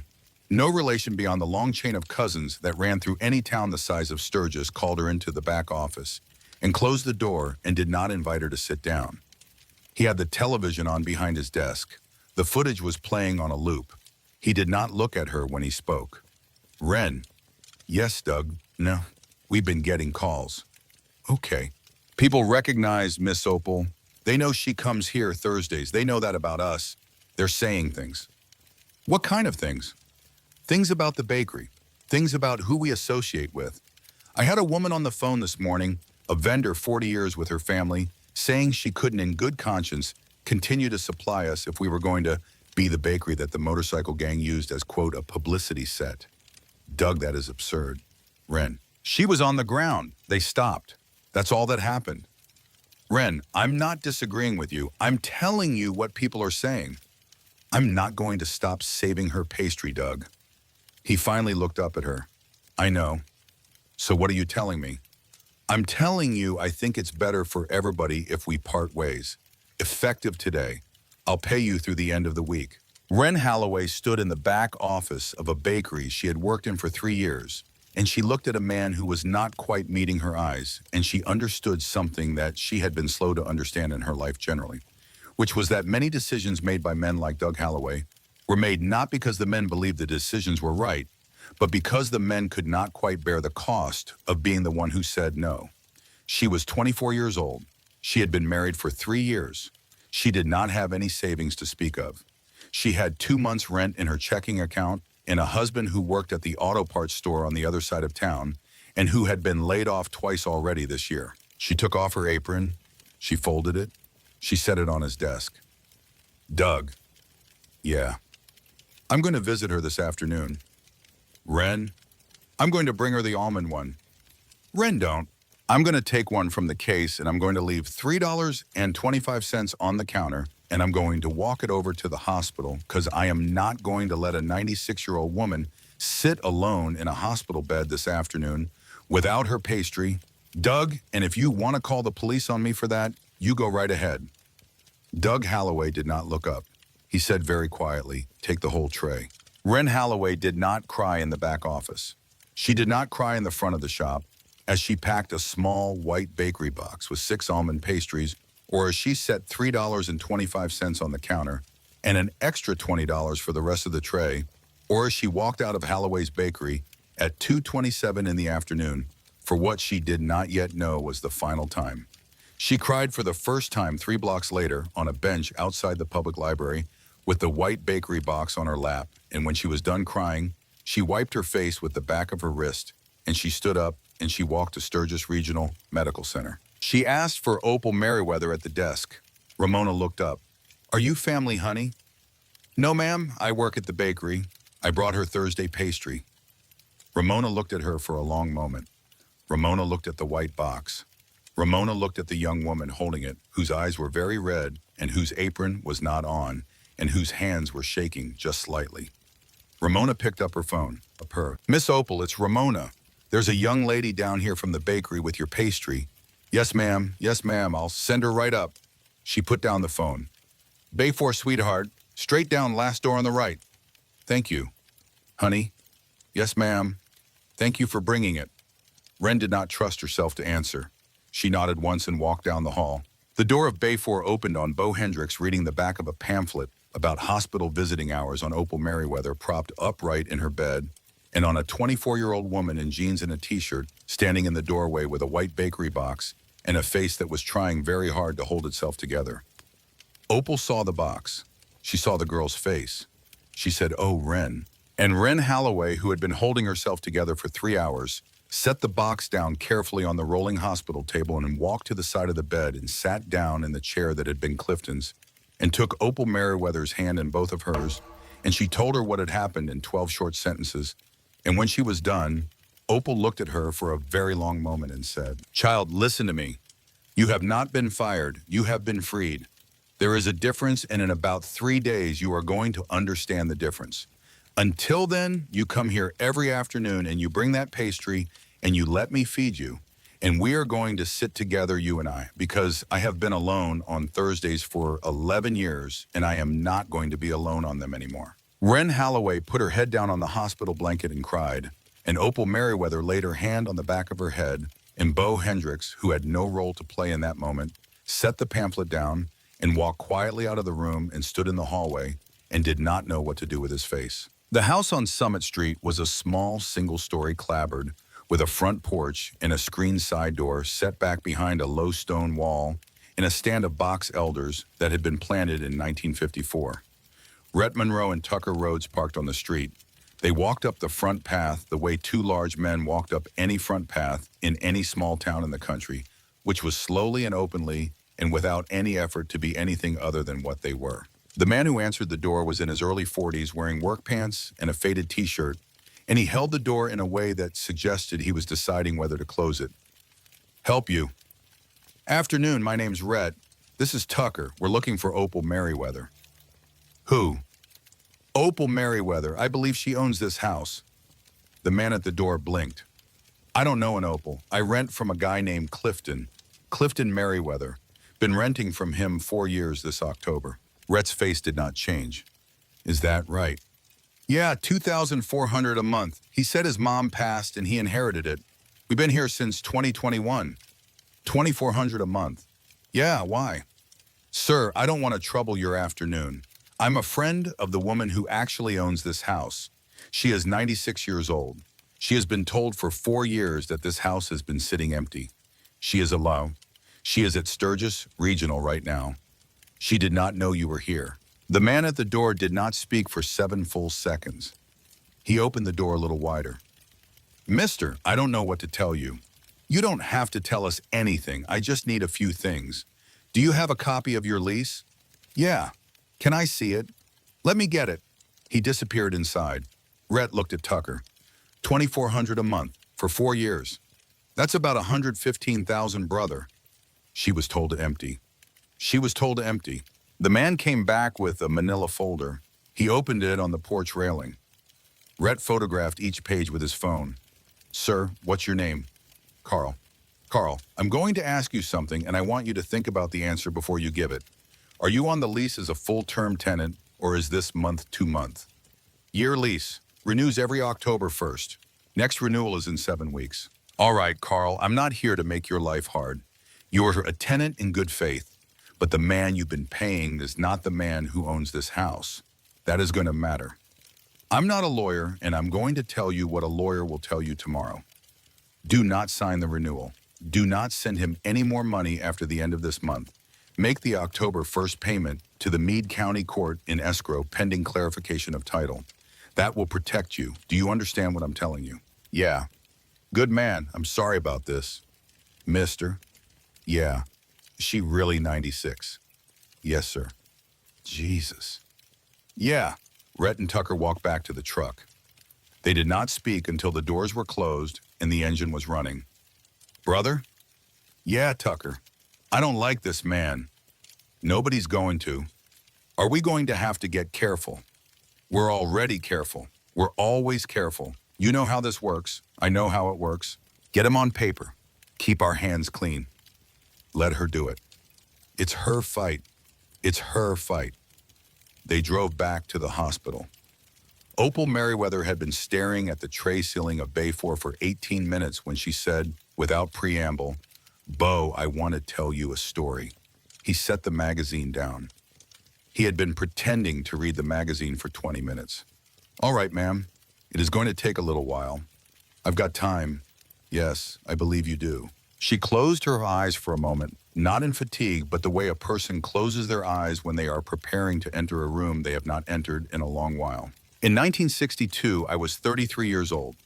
no relation beyond the long chain of cousins that ran through any town the size of Sturgis, called her into the back office and closed the door and did not invite her to sit down. He had the television on behind his desk. The footage was playing on a loop. He did not look at her when he spoke. "Wren." "Yes, Doug." "No, we've been getting calls." "Okay." "People recognize Miss Opal. They know she comes here Thursdays. They know that about us. They're saying things." "What kind of things?" "Things about the bakery. Things about who we associate with. I had a woman on the phone this morning, a vendor 40 years with her family, saying she couldn't in good conscience continue to supply us if we were going to be the bakery that the motorcycle gang used as, quote, a publicity set." "Doug, that is absurd." "Wren, she was on the ground. They stopped. That's all that happened." "Wren, I'm not disagreeing with you. I'm telling you what people are saying." "I'm not going to stop saving her pastry, Doug." He finally looked up at her. "I know. So what are you telling me?" "I'm telling you I think it's better for everybody if we part ways. Effective today. I'll pay you through the end of the week." Wren Holloway stood in the back office of a bakery she had worked in for 3 years, and she looked at a man who was not quite meeting her eyes, and she understood something that she had been slow to understand in her life generally, which was that many decisions made by men like Doug Holloway were made not because the men believed the decisions were right, but because the men could not quite bear the cost of being the one who said no. She was 24 years old. She had been married for 3 years. She did not have any savings to speak of. She had 2 months' rent in her checking account and a husband who worked at the auto parts store on the other side of town and who had been laid off twice already this year. She took off her apron. She folded it. She set it on his desk. "Doug." "Yeah." "I'm going to visit her this afternoon. Ren, I'm going to bring her the almond one. Ren, don't. I'm going to take one from the case and I'm going to leave $3.25 on the counter and I'm going to walk it over to the hospital because I am not going to let a 96-year-old woman sit alone in a hospital bed this afternoon without her pastry. Doug, and if you want to call the police on me for that, you go right ahead. Doug Holloway did not look up. He said very quietly, take the whole tray. Ren Holloway did not cry in the back office. She did not cry in the front of the shop as she packed a small white bakery box with 6 almond pastries, or as she set $3.25 on the counter and an extra $20 for the rest of the tray, or as she walked out of Holloway's bakery at 2:27 in the afternoon for what she did not yet know was the final time. She cried for the first time 3 blocks later on a bench outside the public library with the white bakery box on her lap, and when she was done crying, she wiped her face with the back of her wrist, and she stood up and she walked to Sturgis Regional Medical Center. She asked for Opal Merriweather at the desk. Ramona looked up. Are you family, honey? No, ma'am, I work at the bakery. I brought her Thursday pastry. Ramona looked at her for a long moment. Ramona looked at the white box. Ramona looked at the young woman holding it, whose eyes were very red and whose apron was not on and whose hands were shaking just slightly. Ramona picked up her phone. Miss Opal, it's Ramona. There's a young lady down here from the bakery with your pastry. Yes, ma'am. Yes, ma'am. I'll send her right up. She put down the phone. Bay 4, sweetheart. Straight down, last door on the right. Thank you. Honey? Yes, ma'am. Thank you for bringing it. Ren did not trust herself to answer. She nodded once and walked down the hall. The door of Bay 4 opened on Bo Hendricks reading the back of a pamphlet about hospital visiting hours on Opal Merriweather propped upright in her bed, and on a 24-year-old woman in jeans and a t-shirt standing in the doorway with a white bakery box and a face that was trying very hard to hold itself together. Opal saw the box. She saw the girl's face. She said, "Oh, Ren." And Ren Holloway, who had been holding herself together for 3 hours, set the box down carefully on the rolling hospital table and walked to the side of the bed and sat down in the chair that had been Clifton's and took Opal Merriweather's hand in both of hers, and she told her what had happened in 12 short sentences. And when she was done, Opal looked at her for a very long moment and said, "Child, listen to me. You have not been fired. You have been freed. There is a difference, and in about 3 days, you are going to understand the difference. Until then, you come here every afternoon and you bring that pastry and you let me feed you. And we are going to sit together, you and I, because I have been alone on Thursdays for 11 years and I am not going to be alone on them anymore." Ren Holloway put her head down on the hospital blanket and cried, and Opal Merriweather laid her hand on the back of her head, and Bo Hendricks, who had no role to play in that moment, set the pamphlet down and walked quietly out of the room and stood in the hallway and did not know what to do with his face. The house on Summit Street was a small single-story clapboard with a front porch and a screened side door set back behind a low stone wall and a stand of box elders that had been planted in 1954. Rhett Monroe and Tucker Rhodes parked on the street. They walked up the front path the way 2 large men walked up any front path in any small town in the country, which was slowly and openly and without any effort to be anything other than what they were. The man who answered the door was in his early 40s, wearing work pants and a faded t-shirt, and he held the door in a way that suggested he was deciding whether to close it. "Help you." "Afternoon, my name's Rhett. This is Tucker. We're looking for Opal Merriweather." "Who?" "Opal Merriweather. I believe she owns this house." The man at the door blinked. "I don't know an Opal. I rent from a guy named Clifton. Clifton Merriweather. Been renting from him 4 years this October." Rhett's face did not change. "Is that right?" "Yeah, $2,400 a month. He said his mom passed and he inherited it. We've been here since 2021. $2,400 a month." "Yeah, why?" "Sir, I don't want to trouble your afternoon. I'm a friend of the woman who actually owns this house. She is 96 years old. She has been told for 4 years that this house has been sitting empty. She is alone. She is at Sturgis Regional right now. She did not know you were here." The man at the door did not speak for 7 full seconds. He opened the door a little wider. "Mister, I don't know what to tell you. You don't have to tell us anything. I just need a few things. Do you have a copy of your lease?" "Yeah." "Can I see it?" "Let me get it." He disappeared inside. Rhett looked at Tucker. $2,400 a month for 4 years. That's about 115,000, brother. She was told to empty. She was told to empty. The man came back with a manila folder. He opened it on the porch railing. Rhett photographed each page with his phone. Sir, what's your name? Carl. Carl, I'm going to ask you something, and I want you to think about the answer before you give it. Are you on the lease as a full-term tenant, or is this month-to-month? Year lease. Renews every October 1st. Next renewal is in 7 weeks. All right, Carl, I'm not here to make your life hard. You're a tenant in good faith, but the man you've been paying is not the man who owns this house. That is going to matter. I'm not a lawyer, and I'm going to tell you what a lawyer will tell you tomorrow. Do not sign the renewal. Do not send him any more money after the end of this month. Make the October 1st payment to the Meade County Court in escrow pending clarification of title. That will protect you. Do you understand what I'm telling you? Yeah. Good man. I'm sorry about this. Mister? Yeah. Is she really 96? Yes, sir. Jesus. Yeah. Rhett and Tucker walked back to the truck. They did not speak until the doors were closed and the engine was running. Brother? Yeah, Tucker. I don't like this man. Nobody's going to. Are we going to have to get careful? We're already careful. We're always careful. You know how this works. I know how it works. Get him on paper. Keep our hands clean. Let her do it. It's her fight. It's her fight. They drove back to the hospital. Opal Merriweather had been staring at the tray ceiling of Bay 4 for 18 minutes when she said, without preamble, Bo, I want to tell you a story. He set the magazine down. He had been pretending to read the magazine for 20 minutes. All right, ma'am. It is going to take a little while. I've got time. Yes, I believe you do. She closed her eyes for a moment, not in fatigue, but the way a person closes their eyes when they are preparing to enter a room they have not entered in a long while. In 1962, I was 33 years old.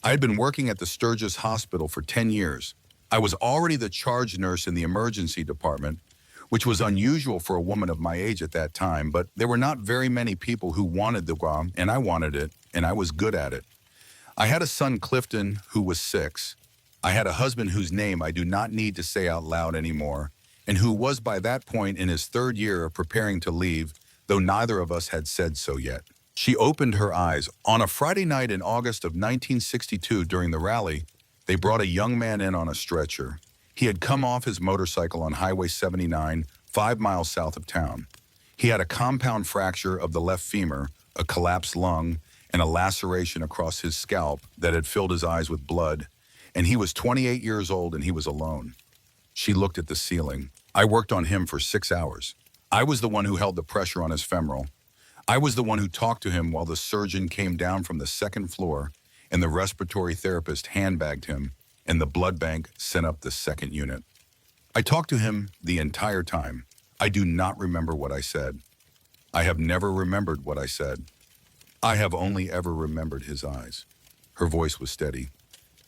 I had been working at the Sturgis Hospital for 10 years. I was already the charge nurse in the emergency department, which was unusual for a woman of my age at that time, but there were not very many people who wanted the job, and I wanted it, and I was good at it. I had a son, Clifton, who was 6. I had a husband whose name I do not need to say out loud anymore, and who was by that point in his 3rd year of preparing to leave, though neither of us had said so yet. She opened her eyes. On a Friday night in August of 1962 during the rally, they brought a young man in on a stretcher. He had come off his motorcycle on Highway 79, 5 miles south of town. He had a compound fracture of the left femur, a collapsed lung, and a laceration across his scalp that had filled his eyes with blood. And he was 28 years old and he was alone. She looked at the ceiling. I worked on him for 6 hours. I was the one who held the pressure on his femoral. I was the one who talked to him while the surgeon came down from the 2nd floor and the respiratory therapist handbagged him and the blood bank sent up the 2nd unit. I talked to him the entire time. I do not remember what I said. I have never remembered what I said. I have only ever remembered his eyes. Her voice was steady.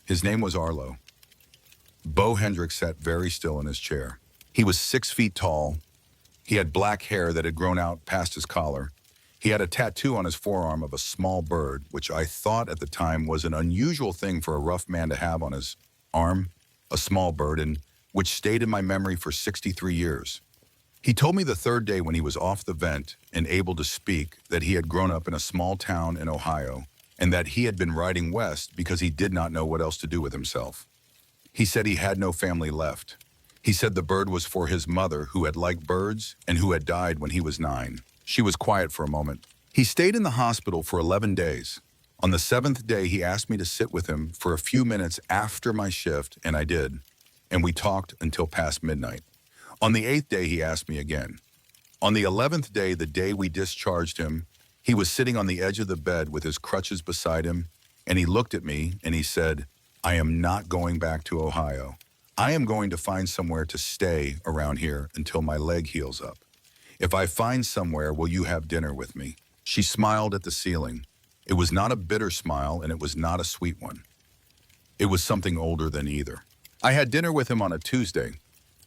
His name was Arlo. Bo Hendricks sat very still in his chair. He was 6 feet tall. He had black hair that had grown out past his collar. He had a tattoo on his forearm of a small bird, which I thought at the time was an unusual thing for a rough man to have on his arm, a small bird, and which stayed in my memory for 63 years. He told me the 3rd day when he was off the vent and able to speak that he had grown up in a small town in Ohio and that he had been riding west because he did not know what else to do with himself. He said he had no family left. He said the bird was for his mother, who had liked birds and who had died when he was 9. She was quiet for a moment. He stayed in the hospital for 11 days. On the 7th day, he asked me to sit with him for a few minutes after my shift, and I did. And we talked until past midnight. On the 8th day, he asked me again. On the 11th day, the day we discharged him, he was sitting on the edge of the bed with his crutches beside him, and he looked at me and he said, I am not going back to Ohio. I am going to find somewhere to stay around here until my leg heals up. If I find somewhere, will you have dinner with me? She smiled at the ceiling. It was not a bitter smile, and it was not a sweet one. It was something older than either. I had dinner with him on a Tuesday,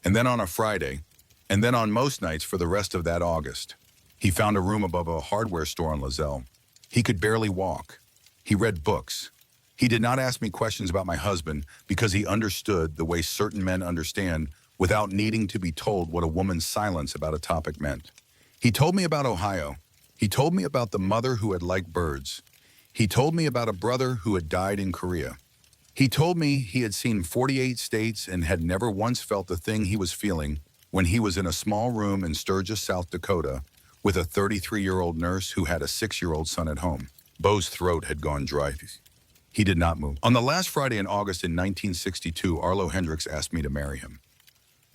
and then on a Friday, and then on most nights for the rest of that August. He found a room above a hardware store on Lozelle. He could barely walk. He read books. He did not ask me questions about my husband because he understood the way certain men understand without needing to be told what a woman's silence about a topic meant. He told me about Ohio. He told me about the mother who had liked birds. He told me about a brother who had died in Korea. He told me he had seen 48 states and had never once felt the thing he was feeling when he was in a small room in Sturgis, South Dakota, with a 33-year-old nurse who had a 6-year-old son at home. Bo's throat had gone dry. He did not move. On the last Friday in August in 1962, Arlo Hendricks asked me to marry him.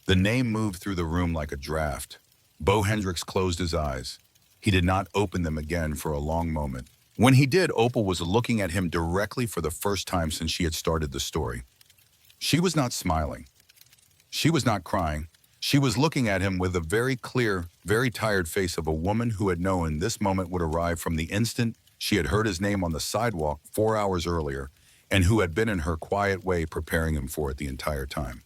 The name moved through the room like a draft. Bo Hendricks closed his eyes. He did not open them again for a long moment. When he did, Opal was looking at him directly for the first time since she had started the story. She was not smiling. She was not crying. She was looking at him with a very clear, very tired face of a woman who had known this moment would arrive from the instant she had heard his name on the sidewalk 4 hours earlier and who had been in her quiet way preparing him for it the entire time.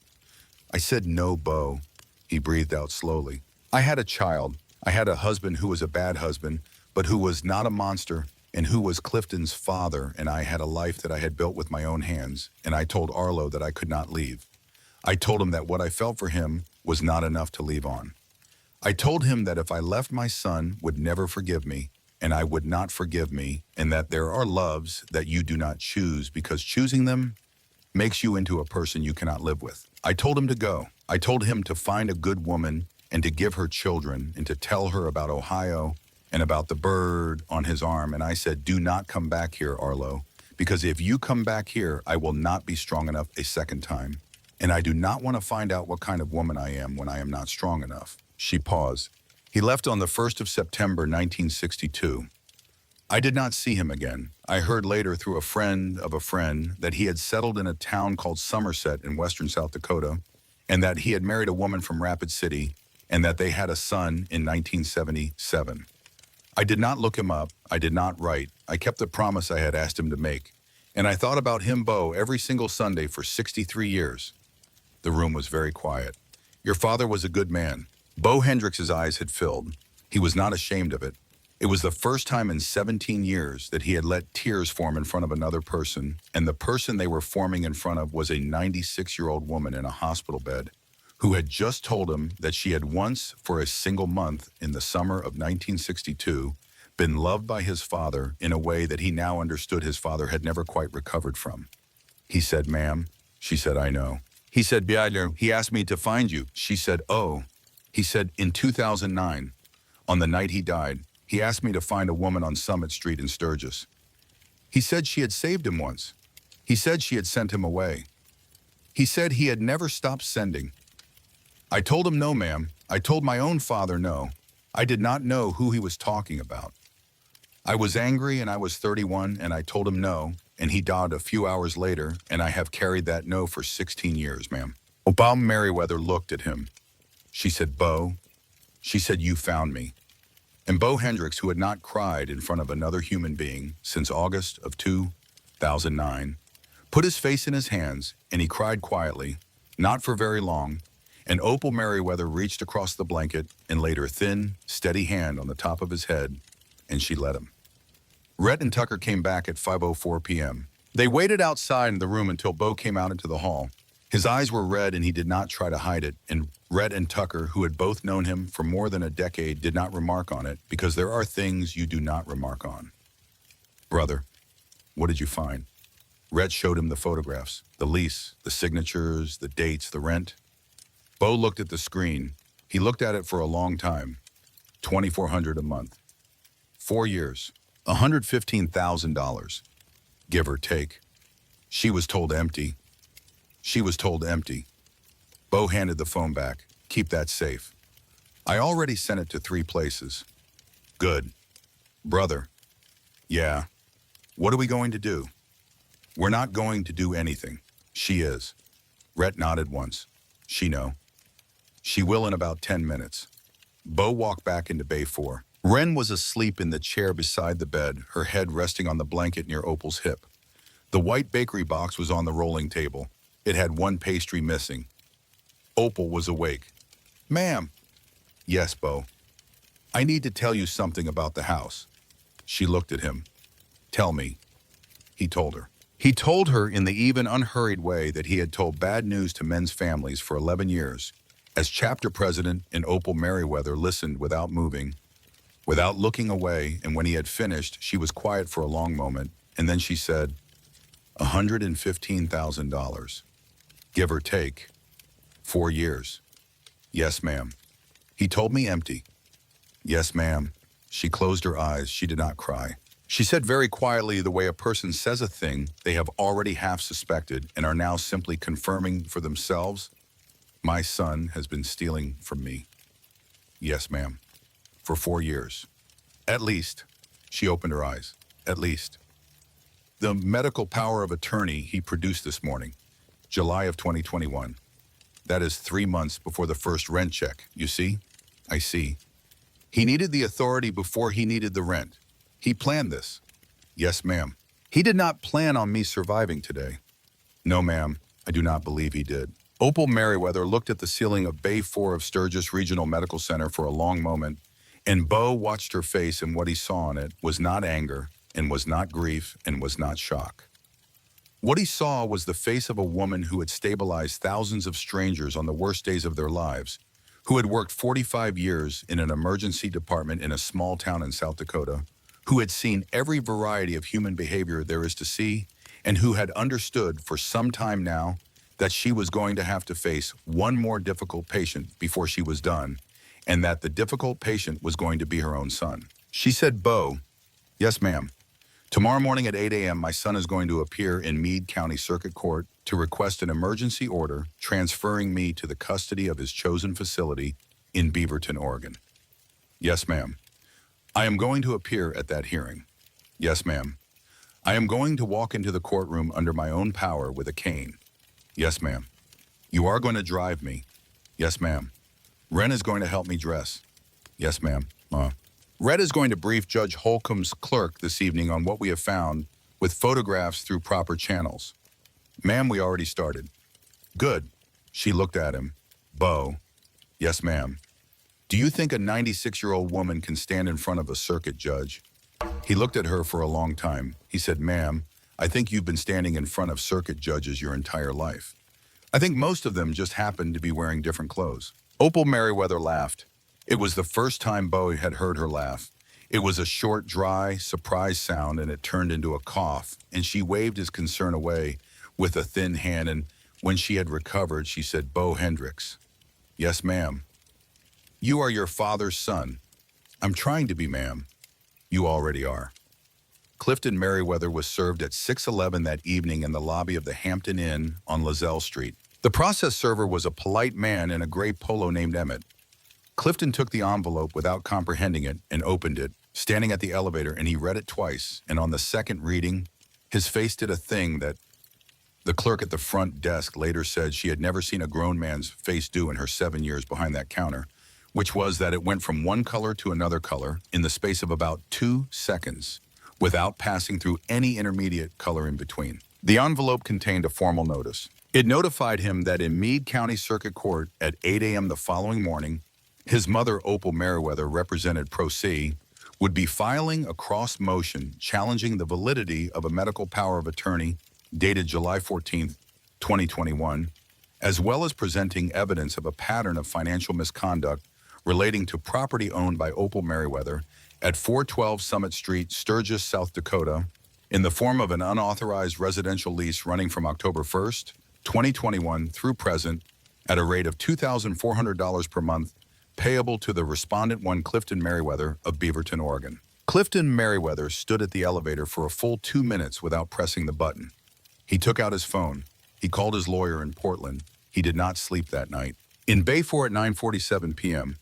I said, "No, Bo," he breathed out slowly. "I had a child. I had a husband who was a bad husband, but who was not a monster and who was Clifton's father, and I had a life that I had built with my own hands, and I told Arlo that I could not leave. I told him that what I felt for him was not enough to leave on. I told him that if I left, my son would never forgive me, and I would not forgive me, and that there are loves that you do not choose because choosing them makes you into a person you cannot live with. I told him to go. I told him to find a good woman and to give her children and to tell her about Ohio and about the bird on his arm. And I said, do not come back here, Arlo, because if you come back here, I will not be strong enough a second time. And I do not want to find out what kind of woman I am when I am not strong enough." She paused. He left on the 1st of September, 1962. I did not see him again. I heard later through a friend of a friend that he had settled in a town called Somerset in western South Dakota, and that he had married a woman from Rapid City, and that they had a son in 1977. I did not look him up. I did not write. I kept the promise I had asked him to make. And I thought about him, Bo, every single Sunday for 63 years. The room was very quiet. Your father was a good man. Bo Hendricks' eyes had filled. He was not ashamed of it. It was the first time in 17 years that he had let tears form in front of another person, and the person they were forming in front of was a 96-year-old woman in a hospital bed who had just told him that she had once, for a single month in the summer of 1962, been loved by his father in a way that he now understood his father had never quite recovered from. He said, "Ma'am." She said, "I know." He said, "Biadler, he asked me to find you." She said, "Oh." He said, "In 2009, on the night he died, he asked me to find a woman on Summit Street in Sturgis. He said she had saved him once. He said she had sent him away. He said he had never stopped sending. I told him no, ma'am. I told my own father no. I did not know who he was talking about. I was angry and I was 31 and I told him no, and he died a few hours later, and I have carried that no for 16 years, ma'am." Obama Merriweather looked at him. She said, "Bo," she said, "you found me." And Bo Hendricks, who had not cried in front of another human being since August of 2009, put his face in his hands and he cried quietly, not for very long, and Opal Merriweather reached across the blanket and laid her thin, steady hand on the top of his head, and she let him. Rhett and Tucker came back at 5:04 p.m. They waited outside in the room until Bo came out into the hall. His eyes were red and he did not try to hide it, and Rhett and Tucker, who had both known him for more than a decade, did not remark on it because there are things you do not remark on. "Brother, what did you find?" Rhett showed him the photographs, the lease, the signatures, the dates, the rent. Bo looked at the screen. He looked at it for a long time. $2,400 a month. 4 years. $115,000. Give or take. She was told empty. She was told empty. Bo handed the phone back. "Keep that safe. I already sent it to 3 places." "Good. Brother." "Yeah. What are we going to do?" "We're not going to do anything." "She is." Rhett nodded once. "She know." "She will in about 10 minutes. Bo walked back into Bay 4. Wren was asleep in the chair beside the bed, her head resting on the blanket near Opal's hip. The white bakery box was on the rolling table. It had 1 pastry missing. Opal was awake. "Ma'am." "Yes, Bo." "I need to tell you something about the house." She looked at him. "Tell me." He told her. He told her in the even unhurried way that he had told bad news to men's families for 11 years. As chapter president in Opal Merriweather listened without moving, without looking away, and when he had finished, she was quiet for a long moment, and then she said, $115,000, give or take, 4 years. Yes, ma'am. He told me empty. Yes, ma'am. She closed her eyes. She did not cry. She said very quietly the way a person says a thing they have already half suspected and are now simply confirming for themselves, my son has been stealing from me. Yes, ma'am. For 4 years. At least. She opened her eyes. At least. The medical power of attorney he produced this morning, July of 2021. That is 3 months before the first rent check, you see? I see. He needed the authority before he needed the rent. He planned this. Yes, ma'am. He did not plan on me surviving today. No, ma'am. I do not believe he did. Opal Merriweather looked at the ceiling of Bay 4 of Sturgis Regional Medical Center for a long moment, and Bo watched her face, and what he saw in it was not anger, and was not grief, and was not shock. What he saw was the face of a woman who had stabilized thousands of strangers on the worst days of their lives, who had worked 45 years in an emergency department in a small town in South Dakota, who had seen every variety of human behavior there is to see, and who had understood for some time now that she was going to have to face one more difficult patient before she was done, and that the difficult patient was going to be her own son. She said, Bo, yes, ma'am. Tomorrow morning at 8 a.m., my son is going to appear in Meade County Circuit Court to request an emergency order transferring me to the custody of his chosen facility in Beaverton, Oregon. Yes, ma'am. I am going to appear at that hearing. Yes, ma'am. I am going to walk into the courtroom under my own power with a cane. Yes, ma'am. You are going to drive me. Yes, ma'am. Ren is going to help me dress. Yes, ma'am. Red is going to brief Judge Holcomb's clerk this evening on what we have found with photographs through proper channels. Ma'am, we already started. Good. She looked at him. Bo. Yes, ma'am. Do you think a 96-year-old woman can stand in front of a circuit judge? He looked at her for a long time. He said, ma'am, I think you've been standing in front of circuit judges your entire life. I think most of them just happen to be wearing different clothes. Opal Merriweather laughed. It was the first time Bo had heard her laugh. It was a short, dry, surprised sound, and it turned into a cough, and she waved his concern away with a thin hand, and when she had recovered, she said, Bo Hendricks. Yes, ma'am. You are your father's son. I'm trying to be, ma'am. You already are. Clifton Merriweather was served at 6:11 that evening in the lobby of the Hampton Inn on Lozelle Street. The process server was a polite man in a gray polo named Emmett. Clifton took the envelope without comprehending it and opened it, standing at the elevator, and he read it twice, and on the second reading, his face did a thing that the clerk at the front desk later said she had never seen a grown man's face do in her 7 years behind that counter, which was that it went from one color to another color in the space of about 2 seconds, without passing through any intermediate color in between. The envelope contained a formal notice. It notified him that in Meade County Circuit Court at 8 a.m. the following morning, his mother, Opal Merriweather, represented Pro Se, would be filing a cross motion challenging the validity of a medical power of attorney dated July 14, 2021, as well as presenting evidence of a pattern of financial misconduct relating to property owned by Opal Merriweather at 412 Summit Street, Sturgis, South Dakota, in the form of an unauthorized residential lease running from October 1st, 2021 through present at a rate of $2,400 per month, payable to the respondent one Clifton Merriweather of Beaverton, Oregon. Clifton Merriweather stood at the elevator for a full 2 minutes without pressing the button. He took out his phone. He called his lawyer in Portland. He did not sleep that night. In Bay 4 at 9:47 p.m.,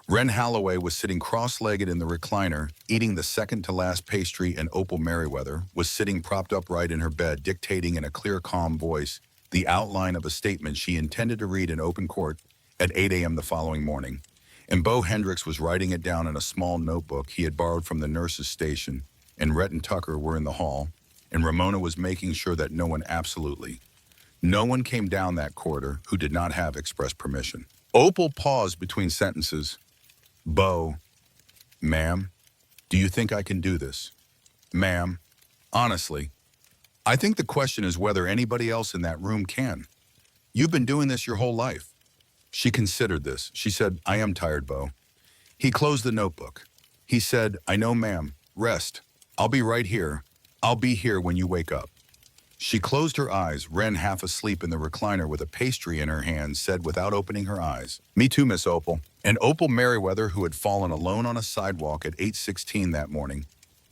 Ren Holloway was sitting cross-legged in the recliner, eating the second-to-last pastry, and Opal Merriweather was sitting propped upright in her bed, dictating in a clear, calm voice the outline of a statement she intended to read in open court at 8 a.m. the following morning. And Bo Hendricks was writing it down in a small notebook he had borrowed from the nurse's station, and Rhett and Tucker were in the hall, and Ramona was making sure that no one came down that corridor who did not have express permission. Opal paused between sentences. Bo, ma'am, do you think I can do this? Ma'am, honestly, I think the question is whether anybody else in that room can. You've been doing this your whole life. She considered this. She said, I am tired, Bo. He closed the notebook. He said, I know, ma'am. Rest. I'll be right here. I'll be here when you wake up. She closed her eyes. Wren, half asleep in the recliner with a pastry in her hand, said without opening her eyes, Me too, Miss Opal. And Opal Merriweather, who had fallen alone on a sidewalk at 8:16 that morning,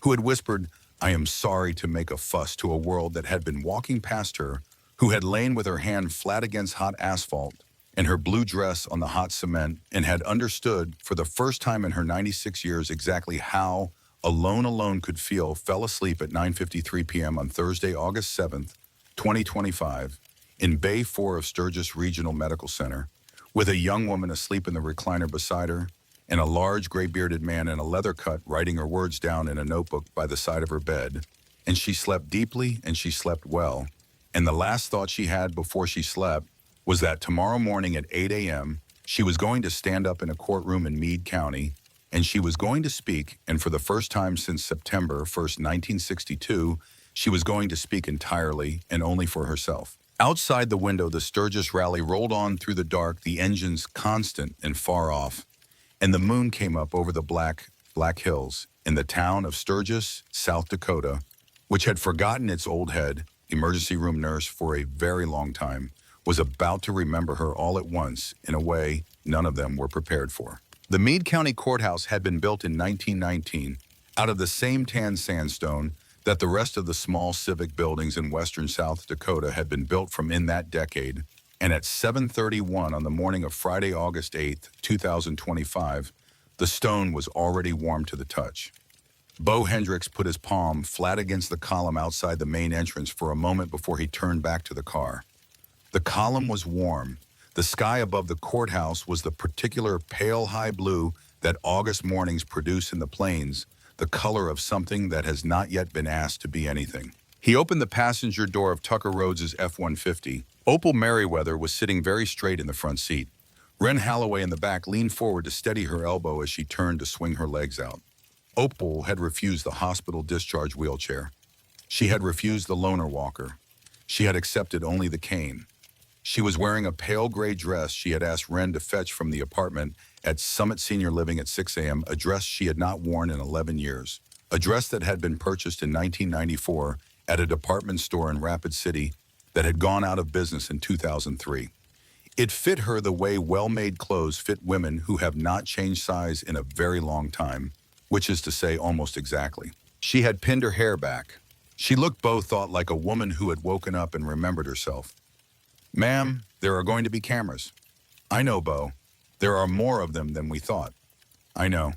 who had whispered, I am sorry to make a fuss to a world that had been walking past her, who had lain with her hand flat against hot asphalt and her blue dress on the hot cement, and had understood for the first time in her 96 years exactly how alone could feel, fell asleep at 9:53 p.m. on Thursday, August 7th, 2025, in Bay 4 of Sturgis Regional Medical Center, with a young woman asleep in the recliner beside her, and a large gray-bearded man in a leather cut writing her words down in a notebook by the side of her bed. And she slept deeply, and she slept well. And the last thought she had before she slept was that tomorrow morning at 8 a.m., she was going to stand up in a courtroom in Meade County, and she was going to speak, and for the first time since September 1st, 1962, she was going to speak entirely and only for herself. Outside the window, the Sturgis rally rolled on through the dark, the engines constant and far off, and the moon came up over the black hills in the town of Sturgis, South Dakota, which had forgotten its old head, emergency room nurse for a very long time, was about to remember her all at once in a way none of them were prepared for. The Meade County Courthouse had been built in 1919 out of the same tan sandstone that the rest of the small civic buildings in western South Dakota had been built from in that decade, and at 7:31 on the morning of Friday, August 8th, 2025, the stone was already warm to the touch. Bo Hendricks put his palm flat against the column outside the main entrance for a moment before he turned back to the car. The column was warm. The sky above the courthouse was the particular pale high blue that August mornings produce in the plains, the color of something that has not yet been asked to be anything. He opened the passenger door of Tucker Rhodes's F-150. Opal Merriweather was sitting very straight in the front seat. Wren Holloway in the back leaned forward to steady her elbow as she turned to swing her legs out. Opal had refused the hospital discharge wheelchair. She had refused the loaner walker. She had accepted only the cane. She was wearing a pale gray dress she had asked Wren to fetch from the apartment at Summit Senior Living at 6 a.m., a dress she had not worn in 11 years, a dress that had been purchased in 1994 at a department store in Rapid City that had gone out of business in 2003. It fit her the way well-made clothes fit women who have not changed size in a very long time, which is to say almost exactly. She had pinned her hair back. She looked, Bo thought, like a woman who had woken up and remembered herself. Ma'am, there are going to be cameras. I know, Bo. There are more of them than we thought. I know.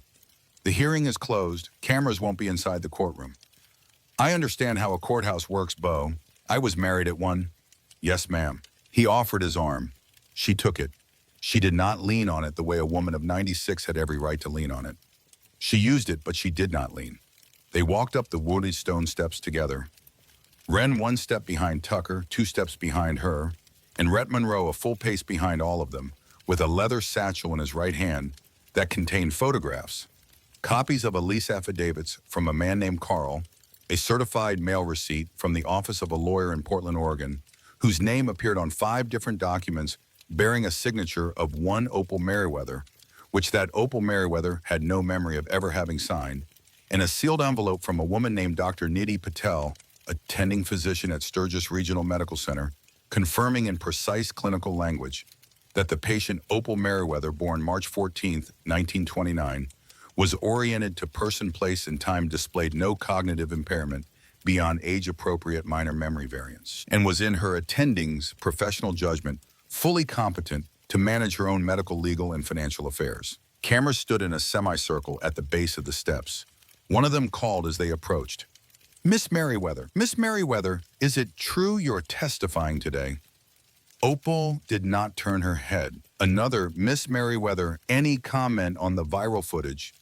The hearing is closed. Cameras won't be inside the courtroom. I understand how a courthouse works, Bo. I was married at one. Yes, ma'am. He offered his arm. She took it. She did not lean on it the way a woman of 96 had every right to lean on it. She used it, but she did not lean. They walked up the wooded stone steps together. Wren 1 step behind Tucker, 2 steps behind her, and Rhett Monroe a full pace behind all of them, with a leather satchel in his right hand that contained photographs, copies of a lease affidavits from a man named Carl, a certified mail receipt from the office of a lawyer in Portland, Oregon, whose name appeared on 5 different documents bearing a signature of one Opal Merriweather, which that Opal Merriweather had no memory of ever having signed, and a sealed envelope from a woman named Dr. Nidhi Patel, attending physician at Sturgis Regional Medical Center, confirming in precise clinical language that the patient Opal Merriweather, born March 14, 1929, was oriented to person, place, and time, displayed no cognitive impairment beyond age-appropriate minor memory variance, and was in her attending's professional judgment fully competent to manage her own medical, legal, and financial affairs. Cameras stood in a semicircle at the base of the steps. One of them called as they approached. Miss Merriweather, is it true you're testifying today? Opal did not turn her head. Another, Miss Merriweather, any comment on the viral footage?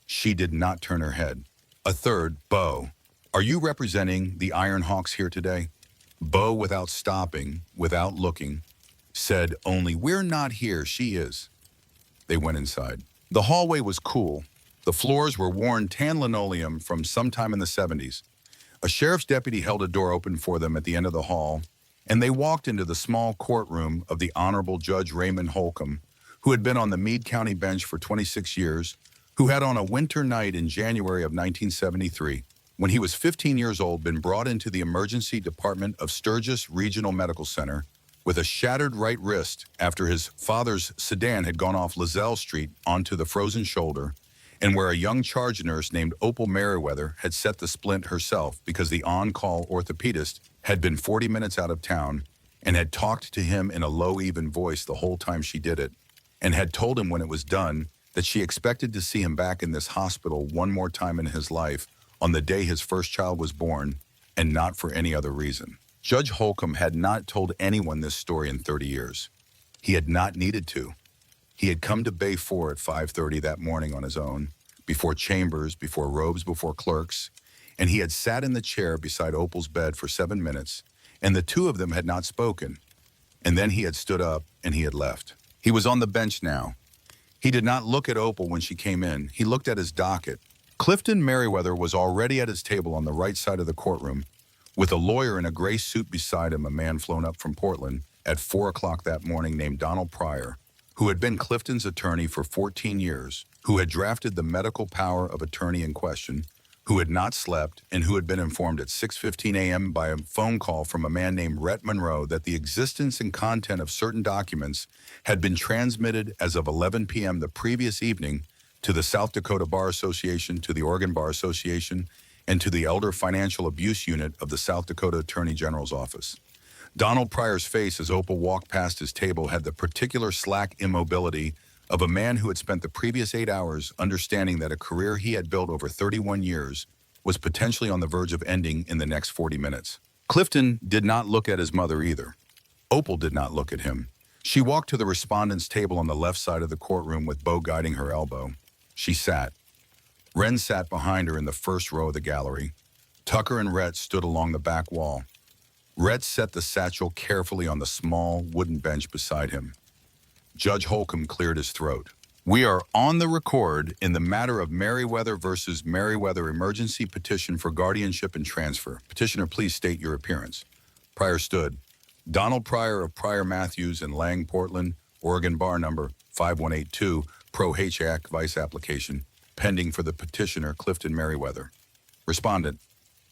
She did not turn her head. A third, Bo, are you representing the Iron Hawks here today? Bo, without stopping, without looking, said only, we're not here, she is. They went inside. The hallway was cool. The floors were worn tan linoleum from sometime in the 70s. A sheriff's deputy held a door open for them at the end of the hall, and they walked into the small courtroom of the Honorable Judge Raymond Holcomb, who had been on the Meade County bench for 26 years, who had on a winter night in January of 1973, when he was 15 years old, been brought into the emergency department of Sturgis Regional Medical Center with a shattered right wrist after his father's sedan had gone off Lozelle Street onto the frozen shoulder, and where a young charge nurse named Opal Merriweather had set the splint herself because the on-call orthopedist had been 40 minutes out of town and had talked to him in a low, even voice the whole time she did it, and had told him when it was done that she expected to see him back in this hospital one more time in his life on the day his first child was born, and not for any other reason. Judge Holcomb had not told anyone this story in 30 years. He had not needed to. He had come to Bay 4 at 5:30 that morning on his own, before chambers, before robes, before clerks, and he had sat in the chair beside Opal's bed for 7 minutes, and the two of them had not spoken. And then he had stood up and he had left. He was on the bench now. He did not look at Opal when she came in. He looked at his docket. Clifton Merriweather was already at his table on the right side of the courtroom, with a lawyer in a gray suit beside him, a man flown up from Portland at 4 o'clock that morning named Donald Pryor, who had been Clifton's attorney for 14 years, who had drafted the medical power of attorney in question, who had not slept, and who had been informed at 6:15 a.m. by a phone call from a man named Rhett Monroe that the existence and content of certain documents had been transmitted as of 11 p.m. the previous evening to the South Dakota Bar Association, to the Oregon Bar Association, and to the Elder Financial Abuse Unit of the South Dakota Attorney General's office. Donald Pryor's face as Opal walked past his table had the particular slack immobility of a man who had spent the previous 8 hours understanding that a career he had built over 31 years was potentially on the verge of ending in the next 40 minutes. Clifton did not look at his mother either. Opal did not look at him. She walked to the respondent's table on the left side of the courtroom with Bo guiding her elbow. She sat. Wren sat behind her in the first row of the gallery. Tucker and Rhett stood along the back wall. Rhett set the satchel carefully on the small wooden bench beside him. Judge Holcomb cleared his throat. We are on the record in the matter of Merriweather versus Merriweather emergency petition for guardianship and transfer. Petitioner, please state your appearance. Pryor stood. Donald Pryor of Pryor Matthews and Lang, Portland, Oregon Bar number 5182, Pro HAC Vice application, pending for the petitioner Clifton Merriweather. Respondent.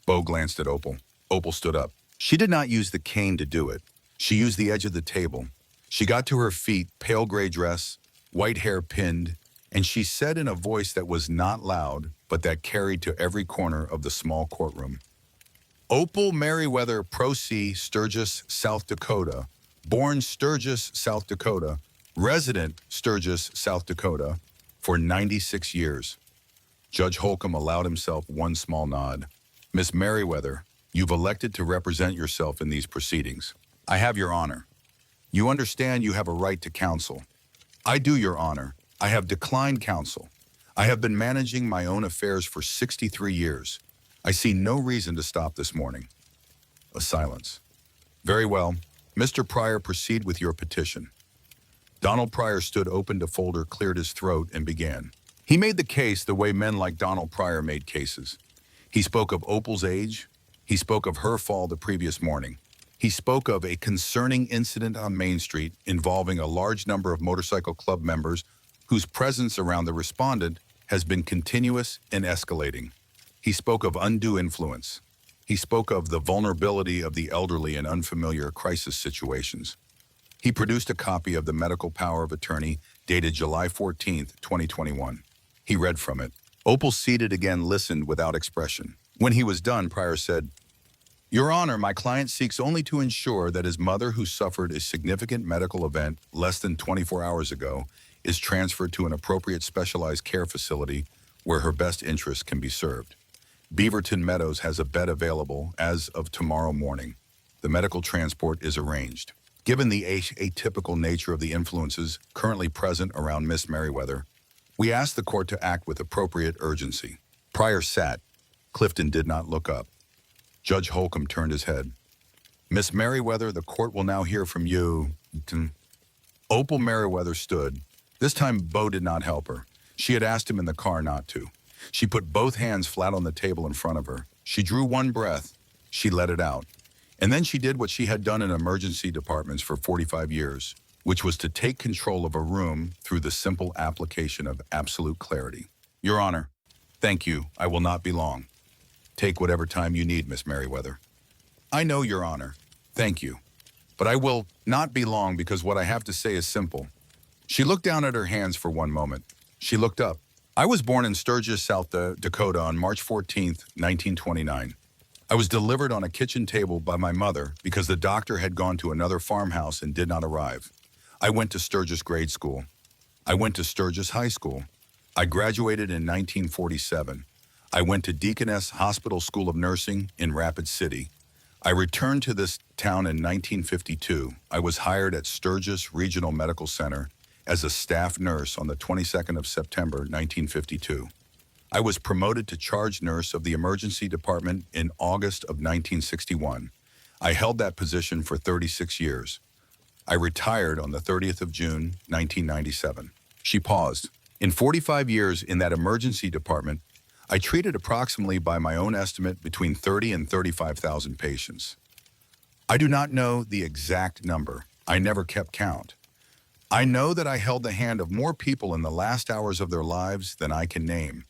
Bo glanced at Opal. Opal stood up. She did not use the cane to do it. She used the edge of the table. She got to her feet, pale gray dress, white hair pinned, and she said in a voice that was not loud, but that carried to every corner of the small courtroom. Opal Merriweather, Pro C, Sturgis, South Dakota, born Sturgis, South Dakota, resident Sturgis, South Dakota, for 96 years. Judge Holcomb allowed himself one small nod. Miss Merriweather, you've elected to represent yourself in these proceedings. I have your honor. You understand you have a right to counsel. I do, Your Honor. I have declined counsel. I have been managing my own affairs for 63 years. I see no reason to stop this morning. A silence. Very well. Mr. Pryor, proceed with your petition. Donald Pryor stood open to folder, cleared his throat, and began. He made the case the way men like Donald Pryor made cases. He spoke of Opal's age. He spoke of her fall the previous morning. He spoke of a concerning incident on Main Street involving a large number of motorcycle club members whose presence around the respondent has been continuous and escalating. He spoke of undue influence. He spoke of the vulnerability of the elderly in unfamiliar crisis situations. He produced a copy of the medical power of attorney dated July 14, 2021. He read from it. Opal, seated again, listened without expression. When he was done, Pryor said, Your Honor, my client seeks only to ensure that his mother, who suffered a significant medical event less than 24 hours ago, is transferred to an appropriate specialized care facility where her best interests can be served. Beaverton Meadows has a bed available as of tomorrow morning. The medical transport is arranged. Given the atypical nature of the influences currently present around Miss Merriweather, we ask the court to act with appropriate urgency. Pryor sat. Clifton did not look up. Judge Holcomb turned his head. Miss Merriweather, the court will now hear from you. Opal Merriweather stood. This time, Bo did not help her. She had asked him in the car not to. She put both hands flat on the table in front of her. She drew one breath. She let it out. And then she did what she had done in emergency departments for 45 years, which was to take control of a room through the simple application of absolute clarity. Your Honor, thank you. I will not be long. Take whatever time you need, Miss Merriweather. I know, Your Honor. Thank you. But I will not be long because what I have to say is simple. She looked down at her hands for one moment. She looked up. I was born in Sturgis, South Dakota on March 14th, 1929. I was delivered on a kitchen table by my mother because the doctor had gone to another farmhouse and did not arrive. I went to Sturgis grade school. I went to Sturgis High School. I graduated in 1947. I went to Deaconess Hospital School of Nursing in Rapid City. I returned to this town in 1952. I was hired at Sturgis Regional Medical Center as a staff nurse on the 22nd of September, 1952. I was promoted to charge nurse of the emergency department in August of 1961. I held that position for 36 years. I retired on the 30th of June, 1997. She paused. In 45 years in that emergency department, I treated approximately, by my own estimate, between 30 and 35,000 patients. I do not know the exact number. I never kept count. I know that I held the hand of more people in the last hours of their lives than I can name.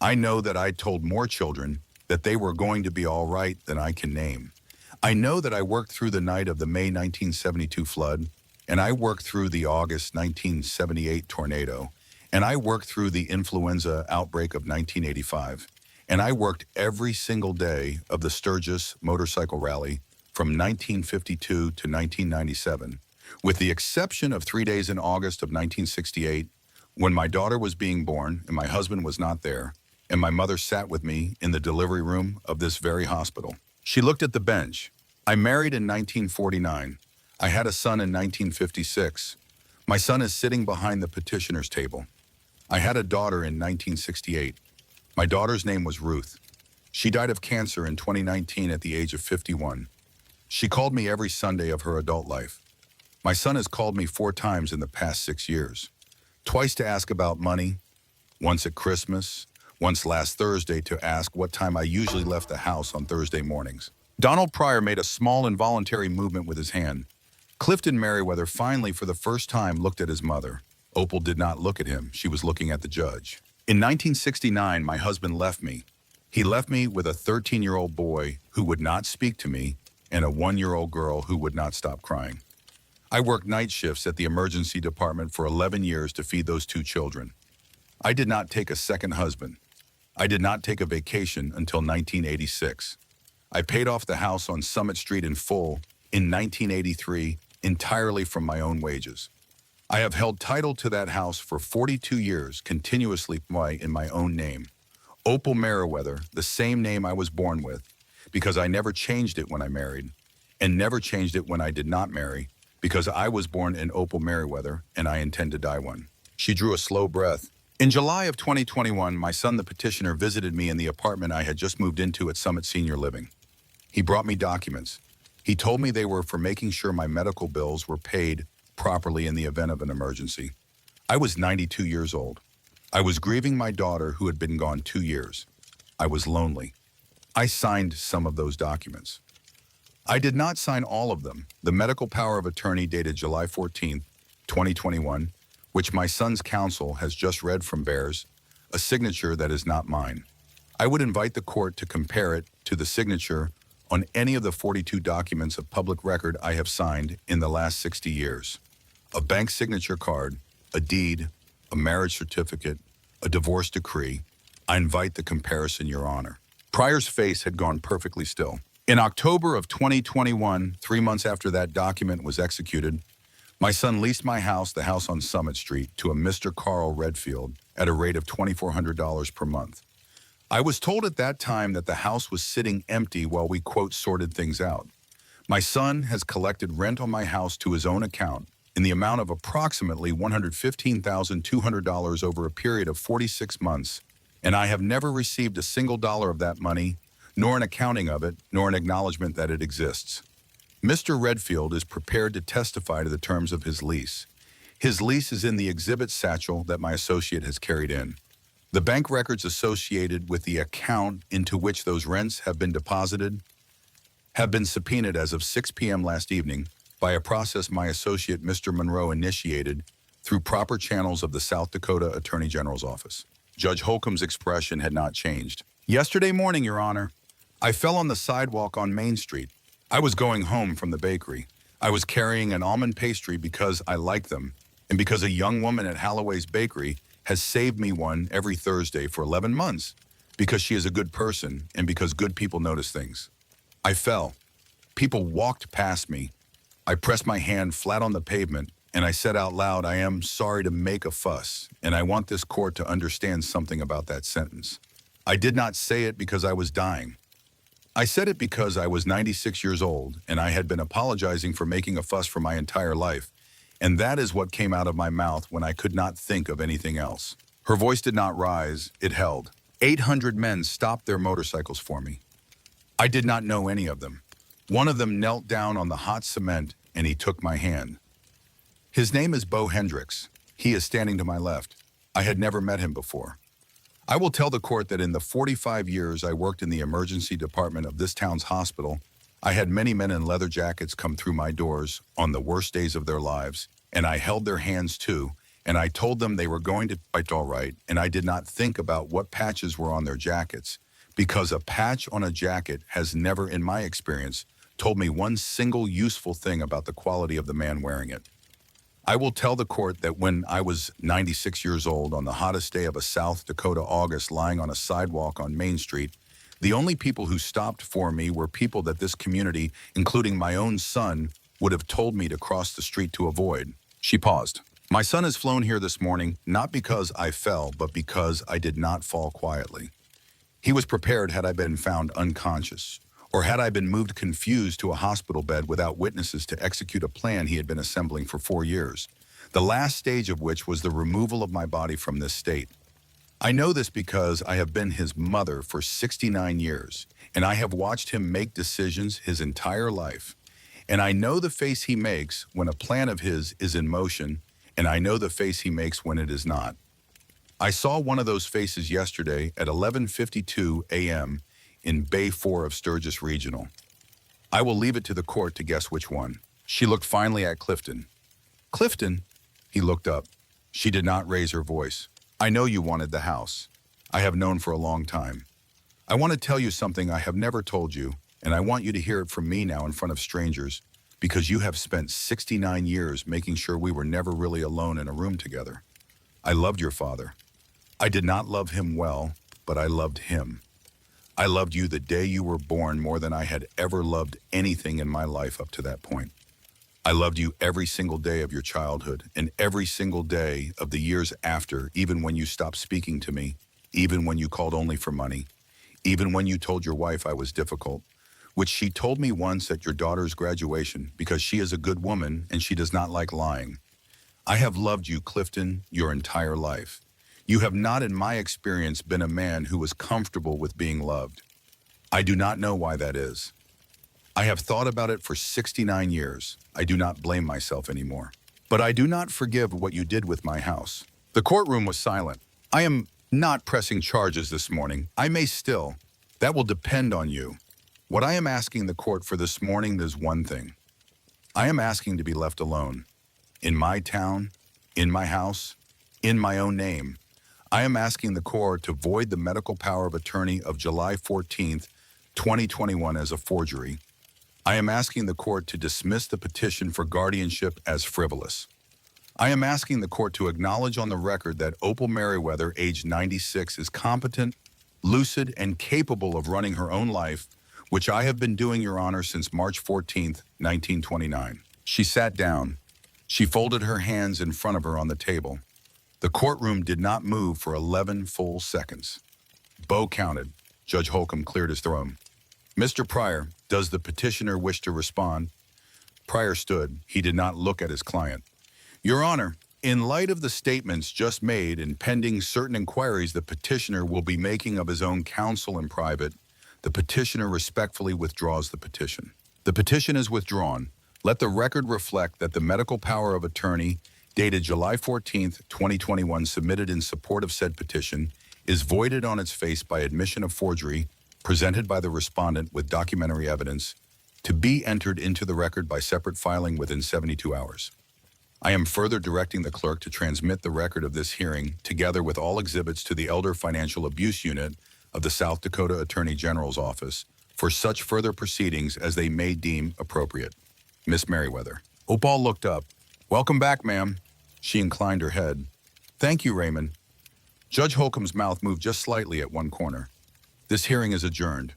I know that I told more children that they were going to be all right than I can name. I know that I worked through the night of the May 1972 flood, and I worked through the August 1978 tornado, and I worked through the influenza outbreak of 1985, and I worked every single day of the Sturgis motorcycle rally from 1952 to 1997, with the exception of 3 days in August of 1968, when my daughter was being born and my husband was not there, and my mother sat with me in the delivery room of this very hospital. She looked at the bench. I married in 1949. I had a son in 1956. My son is sitting behind the petitioner's table. I had a daughter in 1968. My daughter's name was Ruth. She died of cancer in 2019 at the age of 51. She called me every Sunday of her adult life. My son has called me 4 times in the past 6 years. Twice to ask about money, once at Christmas, once last Thursday to ask what time I usually left the house on Thursday mornings. Donald Pryor made a small involuntary movement with his hand. Clifton Merriweather finally, for the first time, looked at his mother. Opal did not look at him. She was looking at the judge. In 1969, my husband left me. He left me with a 13-year-old boy who would not speak to me and a 1-year-old girl who would not stop crying. I worked night shifts at the emergency department for 11 years to feed those 2 children. I did not take a second husband. I did not take a vacation until 1986. I paid off the house on Summit Street in full in 1983 entirely from my own wages. I have held title to that house for 42 years continuously in my own name. Opal Merriweather, the same name I was born with, because I never changed it when I married, and never changed it when I did not marry, because I was born an Opal Merriweather and I intend to die one. She drew a slow breath. In July of 2021, my son, the petitioner, visited me in the apartment I had just moved into at Summit Senior Living. He brought me documents. He told me they were for making sure my medical bills were paid properly in the event of an emergency. I was 92 years old. I was grieving my daughter who had been gone 2 years. I was lonely. I signed some of those documents. I did not sign all of them. The medical power of attorney dated July 14, 2021, which my son's counsel has just read from, bears a signature that is not mine. I would invite the court to compare it to the signature on any of the 42 documents of public record I have signed in the last 60 years. A bank signature card, a deed, a marriage certificate, a divorce decree. I invite the comparison, Your Honor. Pryor's face had gone perfectly still. In October of 2021, 3 months after that document was executed, my son leased my house, the house on Summit Street, to a Mr. Carl Redfield at a rate of $2,400 per month. I was told at that time that the house was sitting empty while we, quote, sorted things out. My son has collected rent on my house to his own account in the amount of approximately $115,200 over a period of 46 months, and I have never received a single dollar of that money, nor an accounting of it, nor an acknowledgement that it exists. Mr. Redfield is prepared to testify to the terms of his lease. His lease is in the exhibit satchel that my associate has carried in. The bank records associated with the account into which those rents have been deposited have been subpoenaed as of 6 p.m. last evening by a process my associate Mr. Monroe initiated through proper channels of the South Dakota Attorney General's office. Judge Holcomb's expression had not changed. Yesterday morning, Your Honor, I fell on the sidewalk on Main Street. I was going home from the bakery. I was carrying an almond pastry because I like them, and because a young woman at Holloway's Bakery has saved me one every Thursday for 11 months, because she is a good person and because good people notice things. I fell. People walked past me. I pressed my hand flat on the pavement, and I said out loud, I am sorry to make a fuss, and I want this court to understand something about that sentence. I did not say it because I was dying. I said it because I was 96 years old, and I had been apologizing for making a fuss for my entire life, and that is what came out of my mouth when I could not think of anything else. Her voice did not rise, it held. 800 men stopped their motorcycles for me. I did not know any of them. One of them knelt down on the hot cement, and he took my hand. His name is Bo Hendricks. He is standing to my left. I had never met him before. I will tell the court that in the 45 years I worked in the emergency department of this town's hospital, I had many men in leather jackets come through my doors on the worst days of their lives, and I held their hands too, and I told them they were going to fight all right, and I did not think about what patches were on their jackets, because a patch on a jacket has never, in my experience, told me one single useful thing about the quality of the man wearing it. I will tell the court that when I was 96 years old on the hottest day of a South Dakota August lying on a sidewalk on Main Street, the only people who stopped for me were people that this community, including my own son, would have told me to cross the street to avoid. She paused. My son has flown here this morning, not because I fell, but because I did not fall quietly. He was prepared had I been found unconscious, or had I been moved confused to a hospital bed without witnesses to execute a plan he had been assembling for 4 years, the last stage of which was the removal of my body from this state. I know this because I have been his mother for 69 years, and I have watched him make decisions his entire life. And I know the face he makes when a plan of his is in motion, and I know the face he makes when it is not. I saw one of those faces yesterday at 11:52 a.m. in Bay 4 of Sturgis Regional. I will leave it to the court to guess which one. She looked finally at Clifton. Clifton? He looked up. She did not raise her voice. I know you wanted the house. I have known for a long time. I want to tell you something I have never told you, and I want you to hear it from me now in front of strangers, because you have spent 69 years making sure we were never really alone in a room together. I loved your father. I did not love him well, but I loved him. I loved you the day you were born more than I had ever loved anything in my life up to that point. I loved you every single day of your childhood and every single day of the years after, even when you stopped speaking to me, even when you called only for money, even when you told your wife I was difficult, which she told me once at your daughter's graduation because she is a good woman and she does not like lying. I have loved you, Clifton, your entire life. You have not, in my experience, been a man who was comfortable with being loved. I do not know why that is. I have thought about it for 69 years. I do not blame myself anymore. But I do not forgive what you did with my house. The courtroom was silent. I am not pressing charges this morning. I may still. That will depend on you. What I am asking the court for this morning is one thing. I am asking to be left alone. In my town, in my house, in my own name. I am asking the court to void the medical power of attorney of July 14th, 2021 as a forgery. I am asking the court to dismiss the petition for guardianship as frivolous. I am asking the court to acknowledge on the record that Opal Merriweather, age 96, is competent, lucid, and capable of running her own life, which I have been doing, Your Honor, since March 14th, 1929. She sat down. She folded her hands in front of her on the table. The courtroom did not move for 11 full seconds. Bo counted. Judge Holcomb cleared his throat. Mr. Pryor, does the petitioner wish to respond? Pryor stood. He did not look at his client. Your Honor, in light of the statements just made and pending certain inquiries the petitioner will be making of his own counsel in private, the petitioner respectfully withdraws the petition. The petition is withdrawn. Let the record reflect that the medical power of attorney dated July 14th, 2021, submitted in support of said petition, is voided on its face by admission of forgery presented by the respondent with documentary evidence to be entered into the record by separate filing within 72 hours. I am further directing the clerk to transmit the record of this hearing together with all exhibits to the Elder Financial Abuse Unit of the South Dakota Attorney General's Office for such further proceedings as they may deem appropriate. Miss Merriweather. Opal looked up. Welcome back, ma'am. She inclined her head. Thank you, Raymond. Judge Holcomb's mouth moved just slightly at one corner. This hearing is adjourned.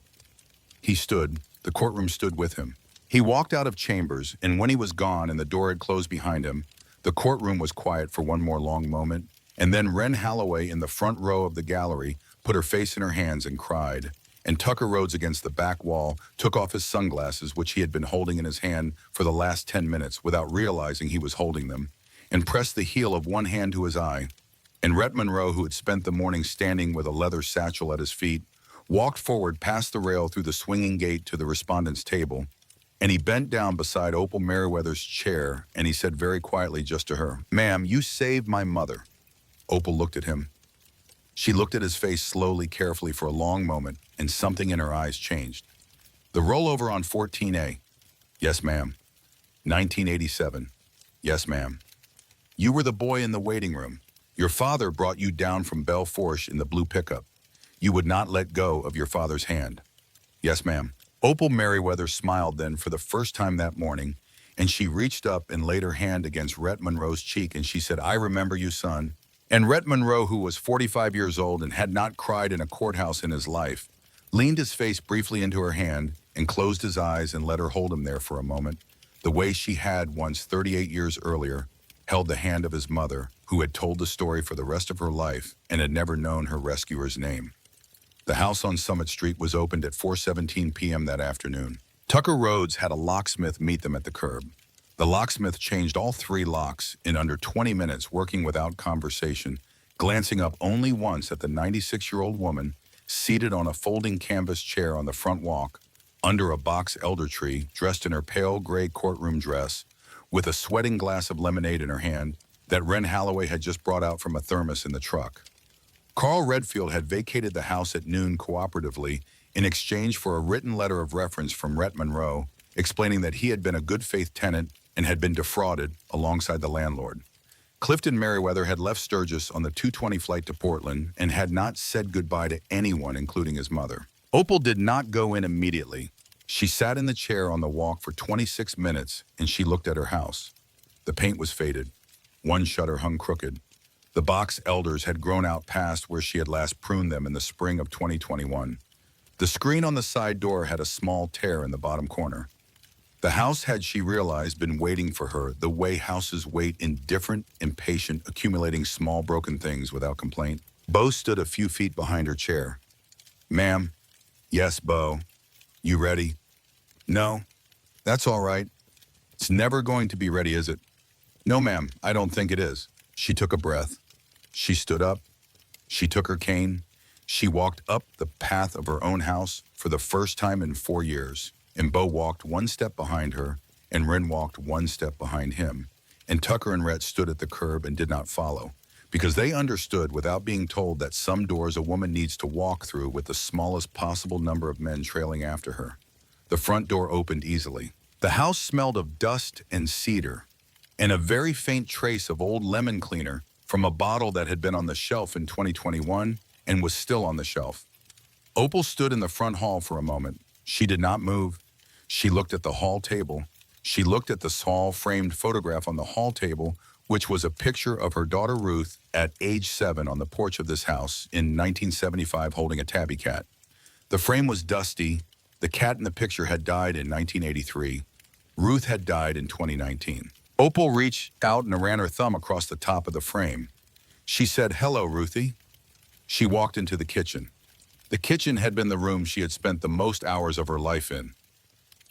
He stood. The courtroom stood with him. He walked out of chambers, and when he was gone and the door had closed behind him, the courtroom was quiet for one more long moment, and then Wren Holloway in the front row of the gallery put her face in her hands and cried, and Tucker Rhodes against the back wall took off his sunglasses, which he had been holding in his hand for the last 10 minutes without realizing he was holding them, and pressed the heel of one hand to his eye. And Rhett Monroe, who had spent the morning standing with a leather satchel at his feet, walked forward past the rail through the swinging gate to the respondent's table, and he bent down beside Opal Merriweather's chair, and he said very quietly just to her, "Ma'am, you saved my mother." Opal looked at him. She looked at his face slowly, carefully for a long moment, and something in her eyes changed. "The rollover on 14A." "Yes, ma'am." "1987." "Yes, ma'am." "You were the boy in the waiting room. Your father brought you down from Belle Fourche in the blue pickup. You would not let go of your father's hand." "Yes, ma'am." Opal Merriweather smiled then for the first time that morning, and she reached up and laid her hand against Rhett Monroe's cheek, and she said, "I remember you, son." And Rhett Monroe, who was 45 years old and had not cried in a courthouse in his life, leaned his face briefly into her hand and closed his eyes and let her hold him there for a moment, the way she had once 38 years earlier held the hand of his mother, who had told the story for the rest of her life and had never known her rescuer's name. The house on Summit Street was opened at 4:17 p.m. that afternoon. Tucker Rhodes had a locksmith meet them at the curb. The locksmith changed all 3 locks in under 20 minutes, working without conversation, glancing up only once at the 96-year-old woman seated on a folding canvas chair on the front walk, under a box elder tree, dressed in her pale gray courtroom dress, with a sweating glass of lemonade in her hand that Wren Holloway had just brought out from a thermos in the truck. Carl Redfield had vacated the house at noon cooperatively in exchange for a written letter of reference from Rhett Monroe, explaining that he had been a good faith tenant and had been defrauded alongside the landlord. Clifton Merriweather had left Sturgis on the 2:20 flight to Portland and had not said goodbye to anyone, including his mother. Opal did not go in immediately. She sat in the chair on the walk for 26 minutes, and she looked at her house. The paint was faded. One shutter hung crooked. The box elders had grown out past where she had last pruned them in the spring of 2021. The screen on the side door had a small tear in the bottom corner. The house had, she realized, been waiting for her the way houses wait, indifferent, impatient, accumulating small broken things without complaint. Bo stood a few feet behind her chair. "Ma'am." "Yes, Bo." "You ready?" "No." "That's all right. It's never going to be ready, is it?" "No, ma'am, I don't think it is." She took a breath. She stood up. She took her cane. She walked up the path of her own house for the first time in 4 years. And Bo walked one step behind her, and Wren walked one step behind him. And Tucker and Rhett stood at the curb and did not follow, because they understood without being told that some doors a woman needs to walk through with the smallest possible number of men trailing after her. The front door opened easily. The house smelled of dust and cedar, and a very faint trace of old lemon cleaner from a bottle that had been on the shelf in 2021 and was still on the shelf. Opal stood in the front hall for a moment. She did not move. She looked at the hall table. She looked at the small framed photograph on the hall table, which was a picture of her daughter Ruth at age 7 on the porch of this house in 1975 holding a tabby cat. The frame was dusty. The cat in the picture had died in 1983. Ruth had died in 2019. Opal reached out and ran her thumb across the top of the frame. She said, "Hello, Ruthie." She walked into the kitchen. The kitchen had been the room she had spent the most hours of her life in.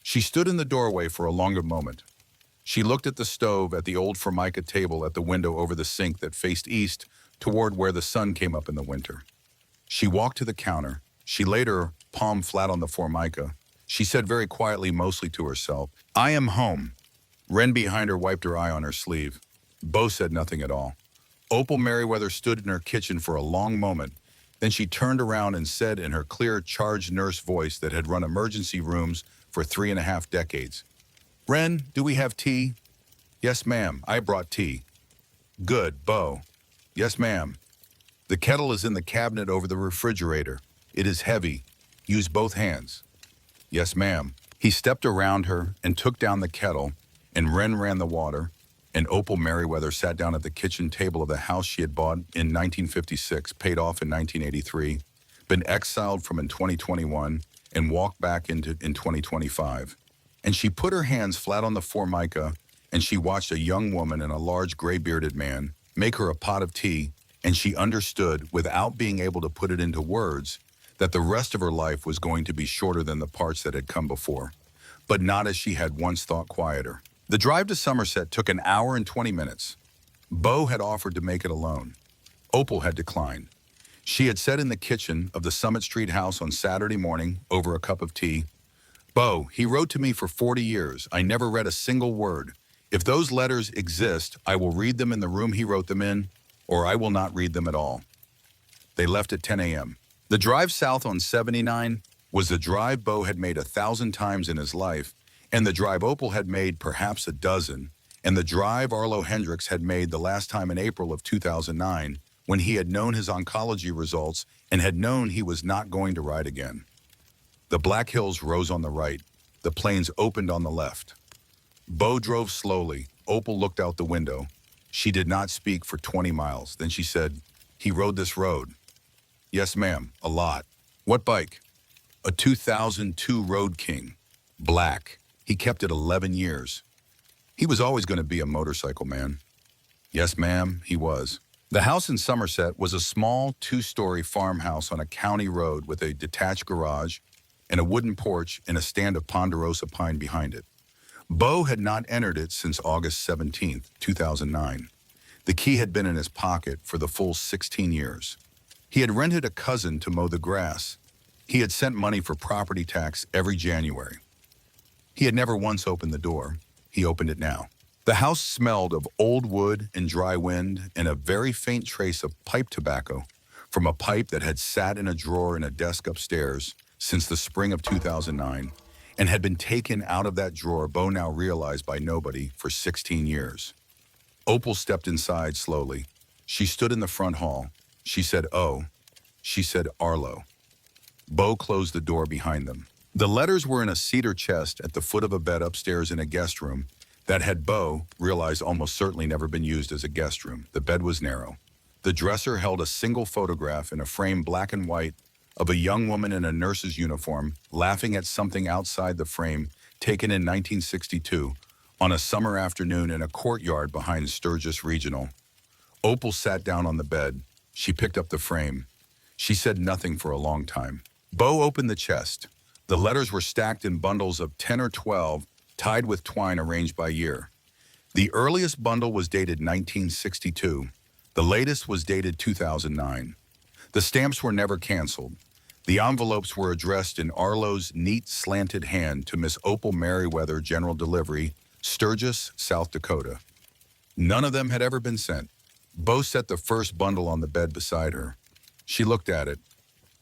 She stood in the doorway for a longer moment. She looked at the stove, at the old Formica table at the window over the sink that faced east toward where the sun came up in the winter. She walked to the counter. She laid her palm flat on the Formica. She said very quietly, mostly to herself, "I am home." Wren behind her wiped her eye on her sleeve. Bo said nothing at all. Opal Merriweather stood in her kitchen for a long moment, Then she turned around and said in her clear, charged nurse voice that had run emergency rooms for 3.5 decades, "Ren, do we have tea?" "Yes, ma'am, I brought tea." "Good, Bo." "Yes, ma'am." "The kettle is in the cabinet over the refrigerator. It is heavy. Use both hands." "Yes, ma'am." He stepped around her and took down the kettle, and Wren ran the water, and Opal Merriweather sat down at the kitchen table of the house she had bought in 1956, paid off in 1983, been exiled from in 2021, and walked back into in 2025. And she put her hands flat on the formica, and she watched a young woman and a large gray-bearded man make her a pot of tea, and she understood, without being able to put it into words, that the rest of her life was going to be shorter than the parts that had come before, but not as she had once thought, quieter. The drive to Somerset took an hour and 20 minutes. Bo had offered to make it alone. Opal had declined. She had said in the kitchen of the Summit Street house on Saturday morning, over a cup of tea, "Bo, he wrote to me for 40 years. I never read a single word. If those letters exist, I will read them in the room he wrote them in, or I will not read them at all." They left at 10 a.m. The drive south on 79 was the drive Bo had made 1,000 times in his life, and the drive Opal had made perhaps a dozen, and the drive Arlo Hendricks had made the last time in April of 2009, when he had known his oncology results and had known he was not going to ride again. The Black Hills rose on the right. The plains opened on the left. Bo drove slowly. Opal looked out the window. She did not speak for 20 miles. Then she said, "He rode this road." "Yes, ma'am, a lot." "What bike?" "A 2002 Road King. Black. He kept it 11 years. He was always going to be a motorcycle man." "Yes, ma'am, he was." The house in Somerset was a small 2-story farmhouse on a county road with a detached garage and a wooden porch and a stand of ponderosa pine behind it. Bo had not entered it since August 17th, 2009. The key had been in his pocket for the full 16 years. He had rented a cousin to mow the grass. He had sent money for property tax every January. He had never once opened the door. He opened it now. The house smelled of old wood and dry wind and a very faint trace of pipe tobacco from a pipe that had sat in a drawer in a desk upstairs since the spring of 2009 and had been taken out of that drawer, Bo now realized, by nobody for 16 years. Opal stepped inside slowly. She stood in the front hall. She said, "Oh." She said, "Arlo." Bo closed the door behind them. The letters were in a cedar chest at the foot of a bed upstairs in a guest room that had, Bo realized, almost certainly never been used as a guest room. The bed was narrow. The dresser held a single photograph in a frame, black and white, of a young woman in a nurse's uniform laughing at something outside the frame, taken in 1962 on a summer afternoon in a courtyard behind Sturgis Regional. Opal sat down on the bed. She picked up the frame. She said nothing for a long time. Bo opened the chest. The letters were stacked in bundles of 10 or 12, tied with twine arranged by year. The earliest bundle was dated 1962. The latest was dated 2009. The stamps were never canceled. The envelopes were addressed in Arlo's neat, slanted hand to Miss Opal Merriweather, General Delivery, Sturgis, South Dakota. None of them had ever been sent. Bo set the first bundle on the bed beside her. She looked at it.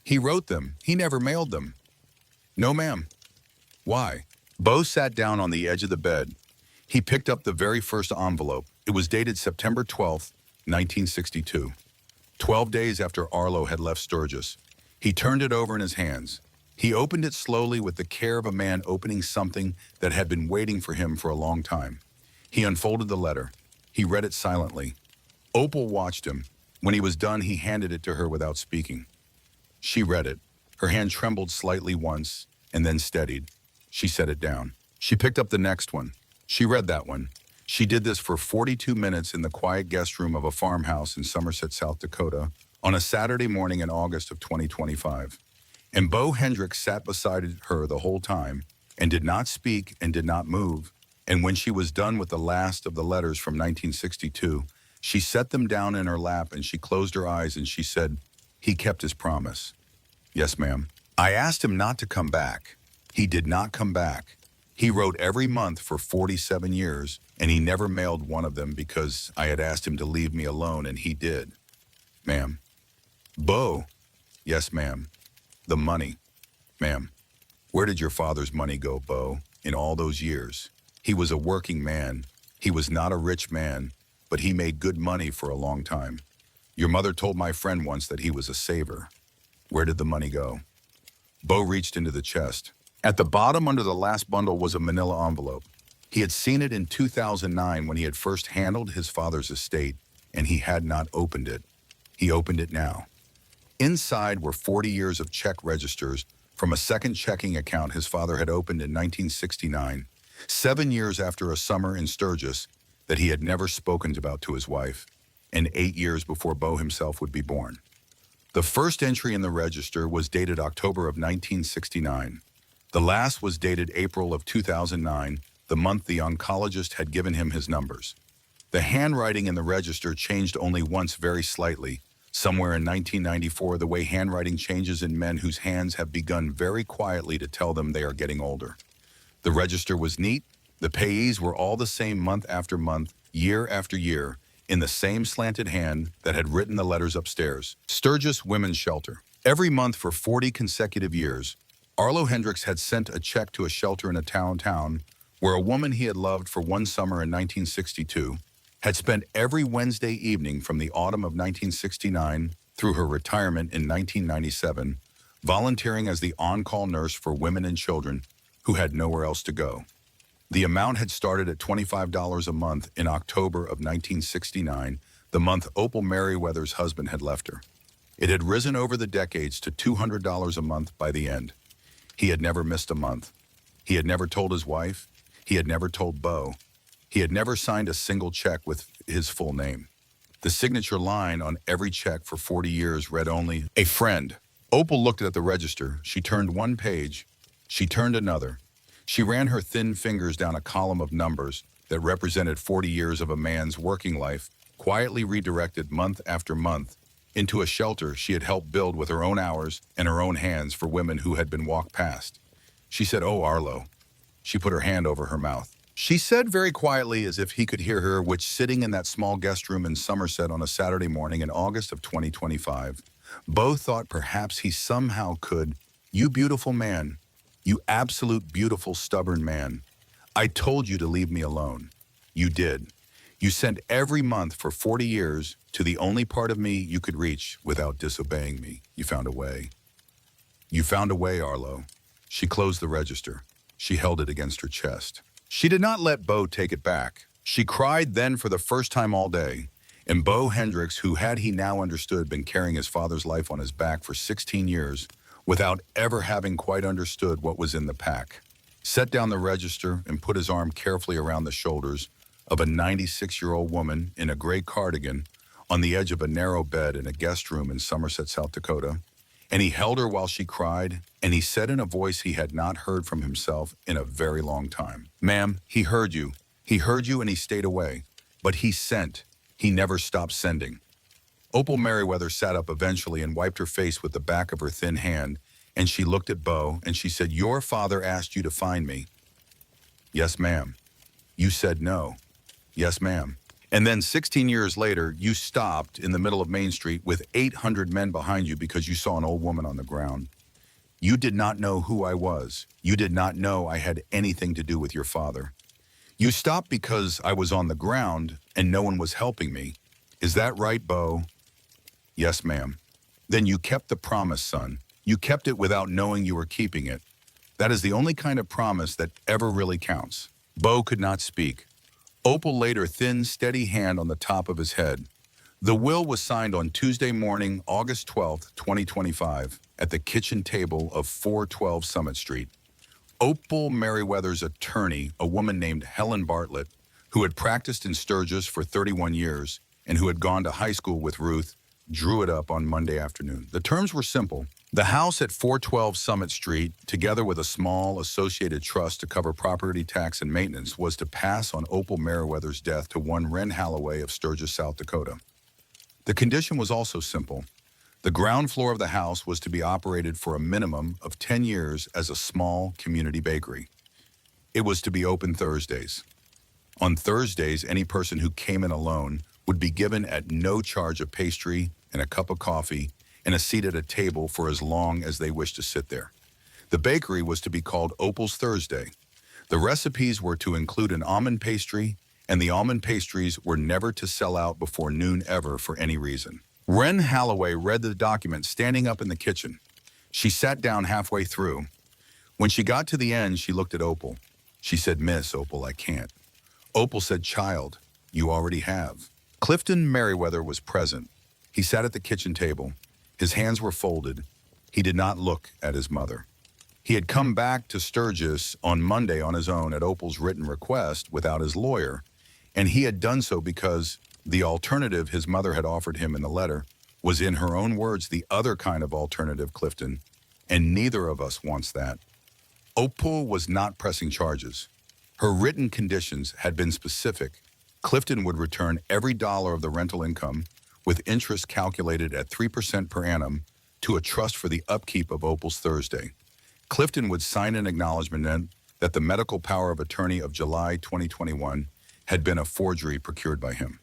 "He wrote them. He never mailed them." "No, ma'am." "Why?" Bo sat down on the edge of the bed. He picked up the very first envelope. It was dated September 12th, 1962. 12 days after Arlo had left Sturgis. He turned it over in his hands. He opened it slowly with the care of a man opening something that had been waiting for him for a long time. He unfolded the letter. He read it silently. Opal watched him. When he was done, he handed it to her without speaking. She read it. Her hand trembled slightly once and then steadied. She set it down. She picked up the next one. She read that one. She did this for 42 minutes in the quiet guest room of a farmhouse in Somerset, South Dakota, on a Saturday morning in August of 2025. And Bo Hendricks sat beside her the whole time and did not speak and did not move. And when she was done with the last of the letters from 1962, she set them down in her lap and she closed her eyes and she said, "He kept his promise." "Yes, ma'am." "I asked him not to come back. He did not come back. He wrote every month for 47 years, and he never mailed one of them because I had asked him to leave me alone, and he did." "Ma'am." "Bo." Yes, ma'am. The money. Ma'am, where did your father's money go, Bo, in all those years? He was a working man. He was not a rich man, but he made good money for a long time. Your mother told my friend once that he was a saver. Where did the money go? Bo reached into the chest. At the bottom under the last bundle was a manila envelope. He had seen it in 2009 when he had first handled his father's estate, and he had not opened it. He opened it now. Inside were 40 years of check registers from a second checking account his father had opened in 1969, 7 years after a summer in Sturgis that he had never spoken about to his wife, and 8 years before Bo himself would be born. The first entry in the register was dated October of 1969. The last was dated April of 2009, the month the oncologist had given him his numbers. The handwriting in the register changed only once very slightly, somewhere in 1994, the way handwriting changes in men whose hands have begun very quietly to tell them they are getting older. The register was neat. The payees were all the same month after month, year after year, in the same slanted hand that had written the letters upstairs. Sturgis Women's Shelter. Every month for 40 consecutive years, Arlo Hendricks had sent a check to a shelter in a town where a woman he had loved for one summer in 1962 had spent every Wednesday evening from the autumn of 1969 through her retirement in 1997, volunteering as the on-call nurse for women and children who had nowhere else to go. The amount had started at $25 a month in October of 1969, the month Opal Merriweather's husband had left her. It had risen over the decades to $200 a month by the end. He had never missed a month. He had never told his wife. He had never told Bo. He had never signed a single check with his full name. The signature line on every check for 40 years read only, "A friend." Opal looked at the register. She turned one page. She turned another. She ran her thin fingers down a column of numbers that represented 40 years of a man's working life, quietly redirected month after month into a shelter she had helped build with her own hours and her own hands for women who had been walked past. She said, "Oh, Arlo." She put her hand over her mouth. She said very quietly, as if he could hear her, which sitting in that small guest room in Somerset on a Saturday morning in August of 2025, Bo thought perhaps he somehow could. "You beautiful man. You absolute beautiful stubborn man. I told you to leave me alone. You did. You sent every month for 40 years to the only part of me you could reach without disobeying me. You found a way. You found a way, Arlo." She closed the register. She held it against her chest. She did not let Bo take it back. She cried then for the first time all day, and Bo Hendricks, who had he now understood been carrying his father's life on his back for 16 years, without ever having quite understood what was in the pack, set down the register and put his arm carefully around the shoulders of a 96-year-old woman in a gray cardigan on the edge of a narrow bed in a guest room in Somerset, South Dakota, and he held her while she cried, and he said in a voice he had not heard from himself in a very long time, "Ma'am, he heard you. He heard you and he stayed away. But he sent. He never stopped sending." Opal Merriweather sat up eventually and wiped her face with the back of her thin hand, and she looked at Bo and she said, "Your father asked you to find me." "Yes, ma'am." "You said no." "Yes, ma'am." "And then 16 years later, you stopped in the middle of Main Street with 800 men behind you because you saw an old woman on the ground. You did not know who I was. You did not know I had anything to do with your father. You stopped because I was on the ground and no one was helping me. Is that right, Bo?" "Yes, ma'am." "Then you kept the promise, son. You kept it without knowing you were keeping it. That is the only kind of promise that ever really counts." Bo could not speak. Opal laid her thin, steady hand on the top of his head. The will was signed on Tuesday morning, August 12th, 2025, at the kitchen table of 412 Summit Street. Opal Merriweather's attorney, a woman named Helen Bartlett, who had practiced in Sturgis for 31 years and who had gone to high school with Ruth, drew it up on Monday afternoon. The terms were simple. The house at 412 Summit Street, together with a small associated trust to cover property tax and maintenance, was to pass on Opal Merriweather's death to one Ren Halloway of Sturgis, South Dakota. The condition was also simple. The ground floor of the house was to be operated for a minimum of 10 years as a small community bakery. It was to be open Thursdays. On Thursdays, any person who came in alone would be given at no charge a pastry and a cup of coffee, and a seat at a table for as long as they wished to sit there. The bakery was to be called Opal's Thursday. The recipes were to include an almond pastry, and the almond pastries were never to sell out before noon ever for any reason. Wren Holloway read the document standing up in the kitchen. She sat down halfway through. When she got to the end, she looked at Opal. She said, "Miss Opal, I can't." Opal said, "Child, you already have." Clifton Merriweather was present. He sat at the kitchen table. His hands were folded. He did not look at his mother. He had come back to Sturgis on Monday on his own at Opal's written request without his lawyer, and he had done so because the alternative his mother had offered him in the letter was, in her own words, the other kind of alternative, Clifton, and neither of us wants that. Opal was not pressing charges. Her written conditions had been specific. Clifton would return every dollar of the rental income, with interest calculated at 3% per annum, to a trust for the upkeep of Opal's Thursday. Clifton would sign an acknowledgement that the medical power of attorney of July 2021 had been a forgery procured by him.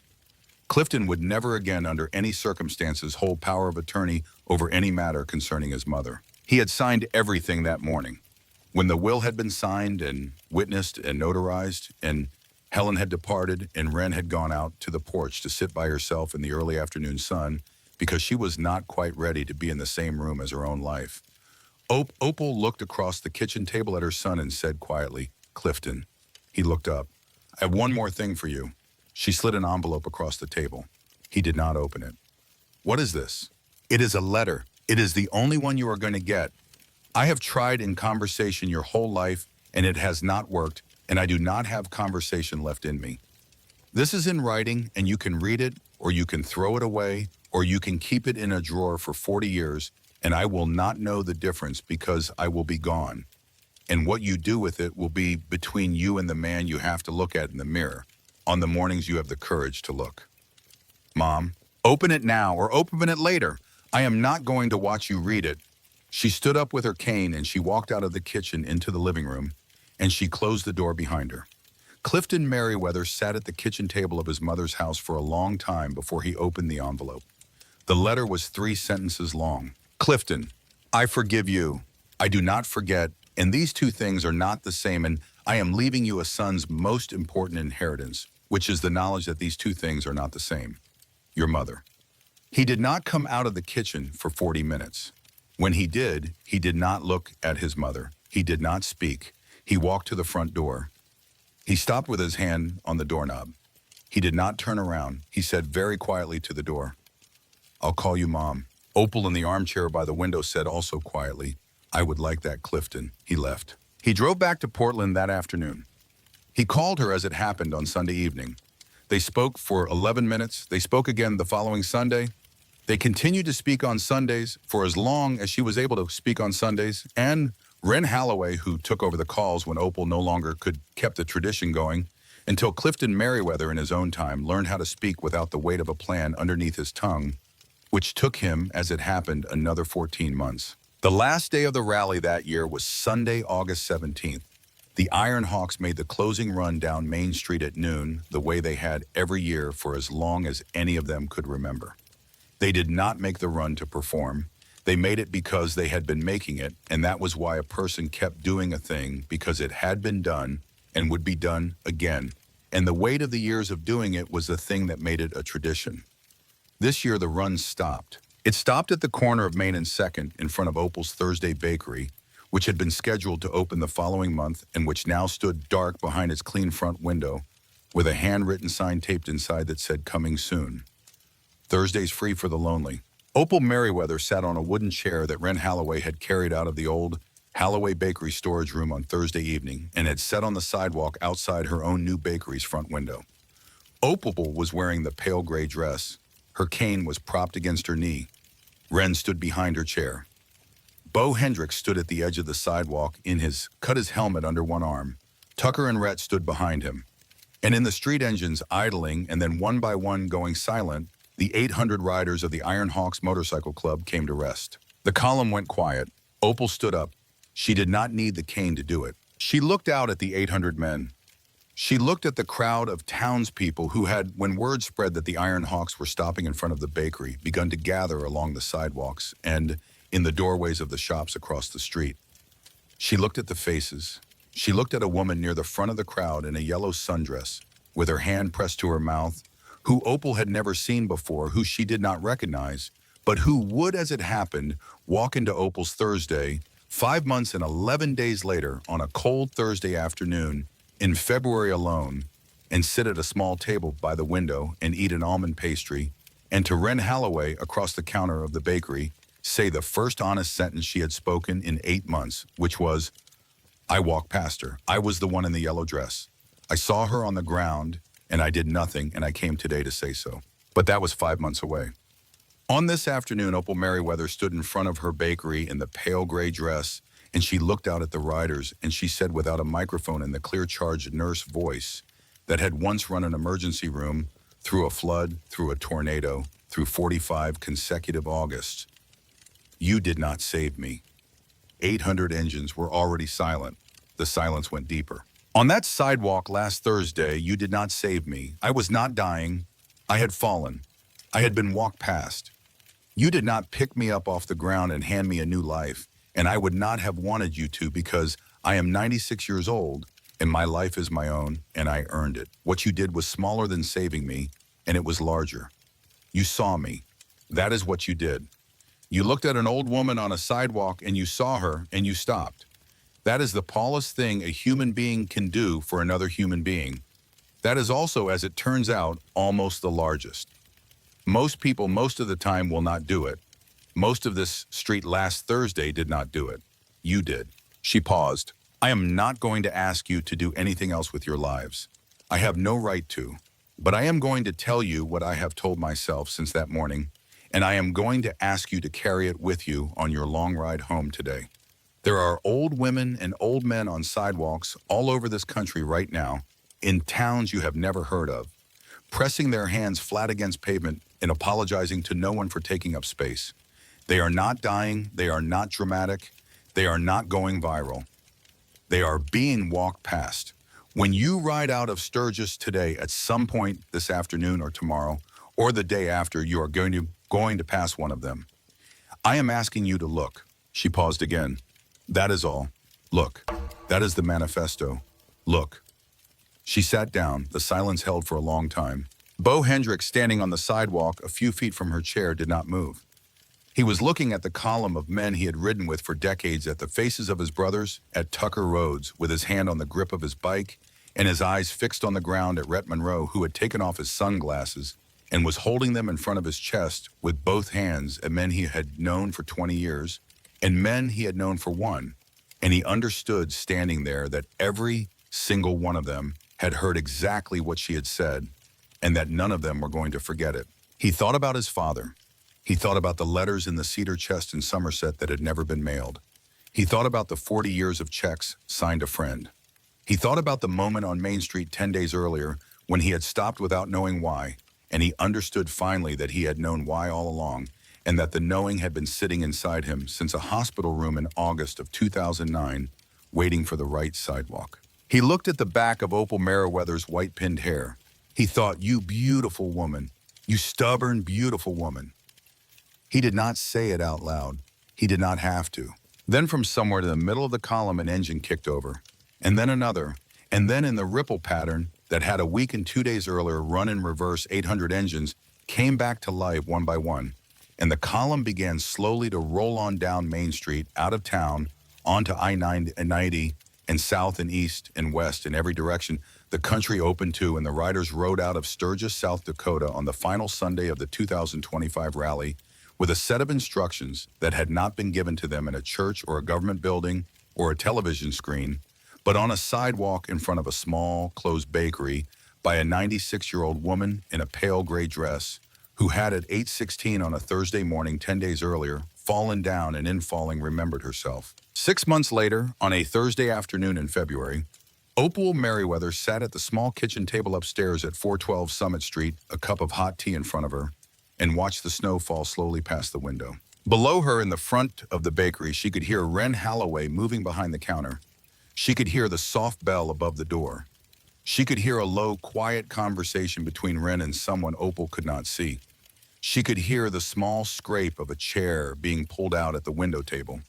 Clifton would never again, under any circumstances, hold power of attorney over any matter concerning his mother. He had signed everything that morning. When the will had been signed and witnessed and notarized, and Helen had departed and Wren had gone out to the porch to sit by herself in the early afternoon sun because she was not quite ready to be in the same room as her own life, Opal looked across the kitchen table at her son and said quietly, "Clifton." He looked up. "I have one more thing for you." She slid an envelope across the table. He did not open it. "What is this?" "It is a letter. It is the only one you are going to get. I have tried in conversation your whole life, and it has not worked, and I do not have conversation left in me. This is in writing, and you can read it, or you can throw it away, or you can keep it in a drawer for 40 years, and I will not know the difference because I will be gone. And what you do with it will be between you and the man you have to look at in the mirror on the mornings you have the courage to look. Mom, open it now or open it later. I am not going to watch you read it." She stood up with her cane and she walked out of the kitchen into the living room, and she closed the door behind her. Clifton Merriweather sat at the kitchen table of his mother's house for a long time before he opened the envelope. The letter was 3 sentences long. "Clifton, I forgive you. I do not forget, and these two things are not the same, and I am leaving you a son's most important inheritance, which is the knowledge that these two things are not the same. Your mother." He did not come out of the kitchen for 40 minutes. When he did not look at his mother. He did not speak. He walked to the front door. He stopped with his hand on the doorknob. He did not turn around. He said very quietly to the door, "I'll call you Mom." Opal in the armchair by the window said also quietly, "I would like that, Clifton." He left. He drove back to Portland that afternoon. He called her as it happened on Sunday evening. They spoke for 11 minutes. They spoke again the following Sunday. They continued to speak on Sundays for as long as she was able to speak on Sundays, and Wren Holloway, who took over the calls when Opal no longer could, kept the tradition going, until Clifton Merriweather in his own time learned how to speak without the weight of a plan underneath his tongue, which took him, as it happened, another 14 months. The last day of the rally that year was Sunday, August 17th. The Iron Hawks made the closing run down Main Street at noon, the way they had every year for as long as any of them could remember. They did not make the run to perform. They made it because they had been making it, and that was why a person kept doing a thing, because it had been done and would be done again. And the weight of the years of doing it was the thing that made it a tradition. This year, the run stopped. It stopped at the corner of Main and 2nd in front of Opal's Thursday Bakery, which had been scheduled to open the following month and which now stood dark behind its clean front window with a handwritten sign taped inside that said, "Coming soon. Thursdays free for the lonely." Opal Merriweather sat on a wooden chair that Wren Holloway had carried out of the old Holloway Bakery storage room on Thursday evening and had set on the sidewalk outside her own new bakery's front window. Opal was wearing the pale gray dress. Her cane was propped against her knee. Wren stood behind her chair. Bo Hendricks stood at the edge of the sidewalk cut his helmet under one arm. Tucker and Rhett stood behind him. And in the street engines idling and then one by one going silent, the 800 riders of the Iron Hawks Motorcycle Club came to rest. The column went quiet. Opal stood up. She did not need the cane to do it. She looked out at the 800 men. She looked at the crowd of townspeople who had, when word spread that the Iron Hawks were stopping in front of the bakery, begun to gather along the sidewalks and in the doorways of the shops across the street. She looked at the faces. She looked at a woman near the front of the crowd in a yellow sundress, with her hand pressed to her mouth, who Opal had never seen before, who she did not recognize, but who would, as it happened, walk into Opal's Thursday, 5 months and 11 days later, on a cold Thursday afternoon, in February alone, and sit at a small table by the window and eat an almond pastry, and to Wren Holloway across the counter of the bakery, say the first honest sentence she had spoken in 8 months, which was, "I walked past her. I was the one in the yellow dress. I saw her on the ground, and I did nothing, and I came today to say so." But that was 5 months away. On this afternoon, Opal Merriweather stood in front of her bakery in the pale gray dress, and she looked out at the riders, and she said without a microphone in the clear-charged nurse voice that had once run an emergency room through a flood, through a tornado, through 45 consecutive Augusts, "You did not save me." 800 engines were already silent. The silence went deeper. "On that sidewalk last Thursday, you did not save me. I was not dying. I had fallen. I had been walked past. You did not pick me up off the ground and hand me a new life, and I would not have wanted you to because I am 96 years old, and my life is my own, and I earned it. What you did was smaller than saving me, and it was larger. You saw me. That is what you did. You looked at an old woman on a sidewalk and you saw her and you stopped. That is the tallest thing a human being can do for another human being. That is also, as it turns out, almost the largest. Most people most of the time will not do it. Most of this street last Thursday did not do it. You did." She paused. "I am not going to ask you to do anything else with your lives. I have no right to. But I am going to tell you what I have told myself since that morning, and I am going to ask you to carry it with you on your long ride home today. There are old women and old men on sidewalks all over this country right now, in towns you have never heard of, pressing their hands flat against pavement and apologizing to no one for taking up space. They are not dying, they are not dramatic, they are not going viral. They are being walked past. When you ride out of Sturgis today at some point this afternoon or tomorrow, or the day after, you are going to pass one of them. I am asking you to look." She paused again. "That is all. Look. That is the manifesto. Look." She sat down. The silence held for a long time. Bo Hendricks, standing on the sidewalk a few feet from her chair, did not move. He was looking at the column of men he had ridden with for decades, at the faces of his brothers, at Tucker Rhodes, with his hand on the grip of his bike, and his eyes fixed on the ground, at Rhett Monroe, who had taken off his sunglasses and was holding them in front of his chest with both hands, at men he had known for 20 years, and men he had known for one. And he understood, standing there, that every single one of them had heard exactly what she had said, and that none of them were going to forget it. He thought about his father. He thought about the letters in the cedar chest in Somerset that had never been mailed. He thought about the 40 years of checks signed a friend. He thought about the moment on Main Street 10 days earlier when he had stopped without knowing why, and he understood finally that he had known why all along, and that the knowing had been sitting inside him since a hospital room in August of 2009, waiting for the right sidewalk. He looked at the back of Opal Merriweather's white-pinned hair. He thought, "You beautiful woman, you stubborn, beautiful woman." He did not say it out loud. He did not have to. Then from somewhere in the middle of the column, an engine kicked over, and then another, and then in the ripple pattern that had a week and 2 days earlier run in reverse 800 engines came back to life one by one, and the column began slowly to roll on down Main Street, out of town, onto I-90 and south and east and west in every direction. The country opened to, and the riders rode out of Sturgis, South Dakota on the final Sunday of the 2025 rally with a set of instructions that had not been given to them in a church or a government building or a television screen, but on a sidewalk in front of a small, closed bakery by a 96-year-old woman in a pale gray dress who had at 8:16 on a Thursday morning 10 days earlier fallen down and in falling remembered herself. 6 months later, on a Thursday afternoon in February, Opal Merriweather sat at the small kitchen table upstairs at 412 Summit Street, a cup of hot tea in front of her, and watched the snow fall slowly past the window. Below her in the front of the bakery, she could hear Wren Holloway moving behind the counter. She could hear the soft bell above the door. She could hear a low, quiet conversation between Wren and someone Opal could not see. She could hear the small scrape of a chair being pulled out at the window table.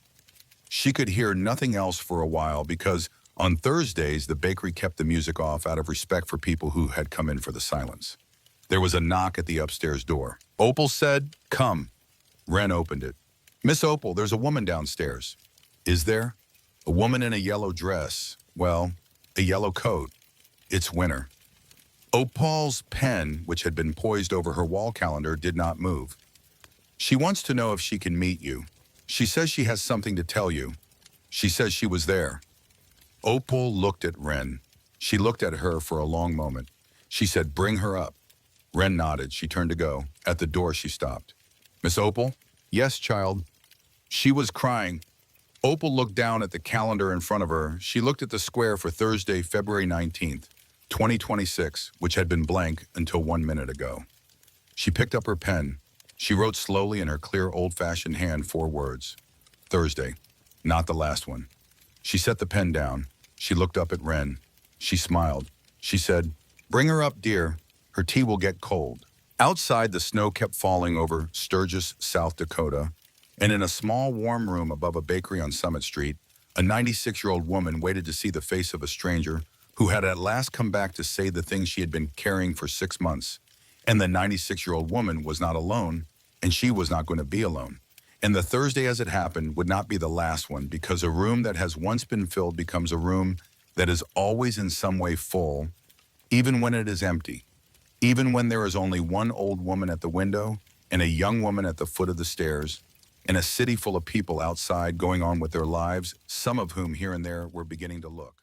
She could hear nothing else for a while because on Thursdays, the bakery kept the music off out of respect for people who had come in for the silence. There was a knock at the upstairs door. Opal said, "Come." Wren opened it. "Miss Opal, there's a woman downstairs." "Is there?" "A woman in a yellow dress. Well, a yellow coat. It's winter." Opal's pen, which had been poised over her wall calendar, did not move. "She wants to know if she can meet you. She says she has something to tell you. She says she was there." Opal looked at Wren. She looked at her for a long moment. She said, "Bring her up." Wren nodded. She turned to go. At the door, she stopped. "Miss Opal?" "Yes, child." She was crying. Opal looked down at the calendar in front of her. She looked at the square for Thursday, February 19th, 2026, which had been blank until 1 minute ago. She picked up her pen. She wrote slowly in her clear, old-fashioned hand 4 words. Thursday, not the last one. She set the pen down. She looked up at Wren. She smiled. She said, "Bring her up, dear. Her tea will get cold." Outside, the snow kept falling over Sturgis, South Dakota, and in a small, warm room above a bakery on Summit Street, a 96-year-old woman waited to see the face of a stranger who had at last come back to say the things she had been carrying for 6 months. And the 96-year-old woman was not alone, and she was not going to be alone. And the Thursday, as it happened, would not be the last one, because a room that has once been filled becomes a room that is always in some way full, even when it is empty. Even when there is only one old woman at the window and a young woman at the foot of the stairs, and a city full of people outside going on with their lives, some of whom here and there were beginning to look.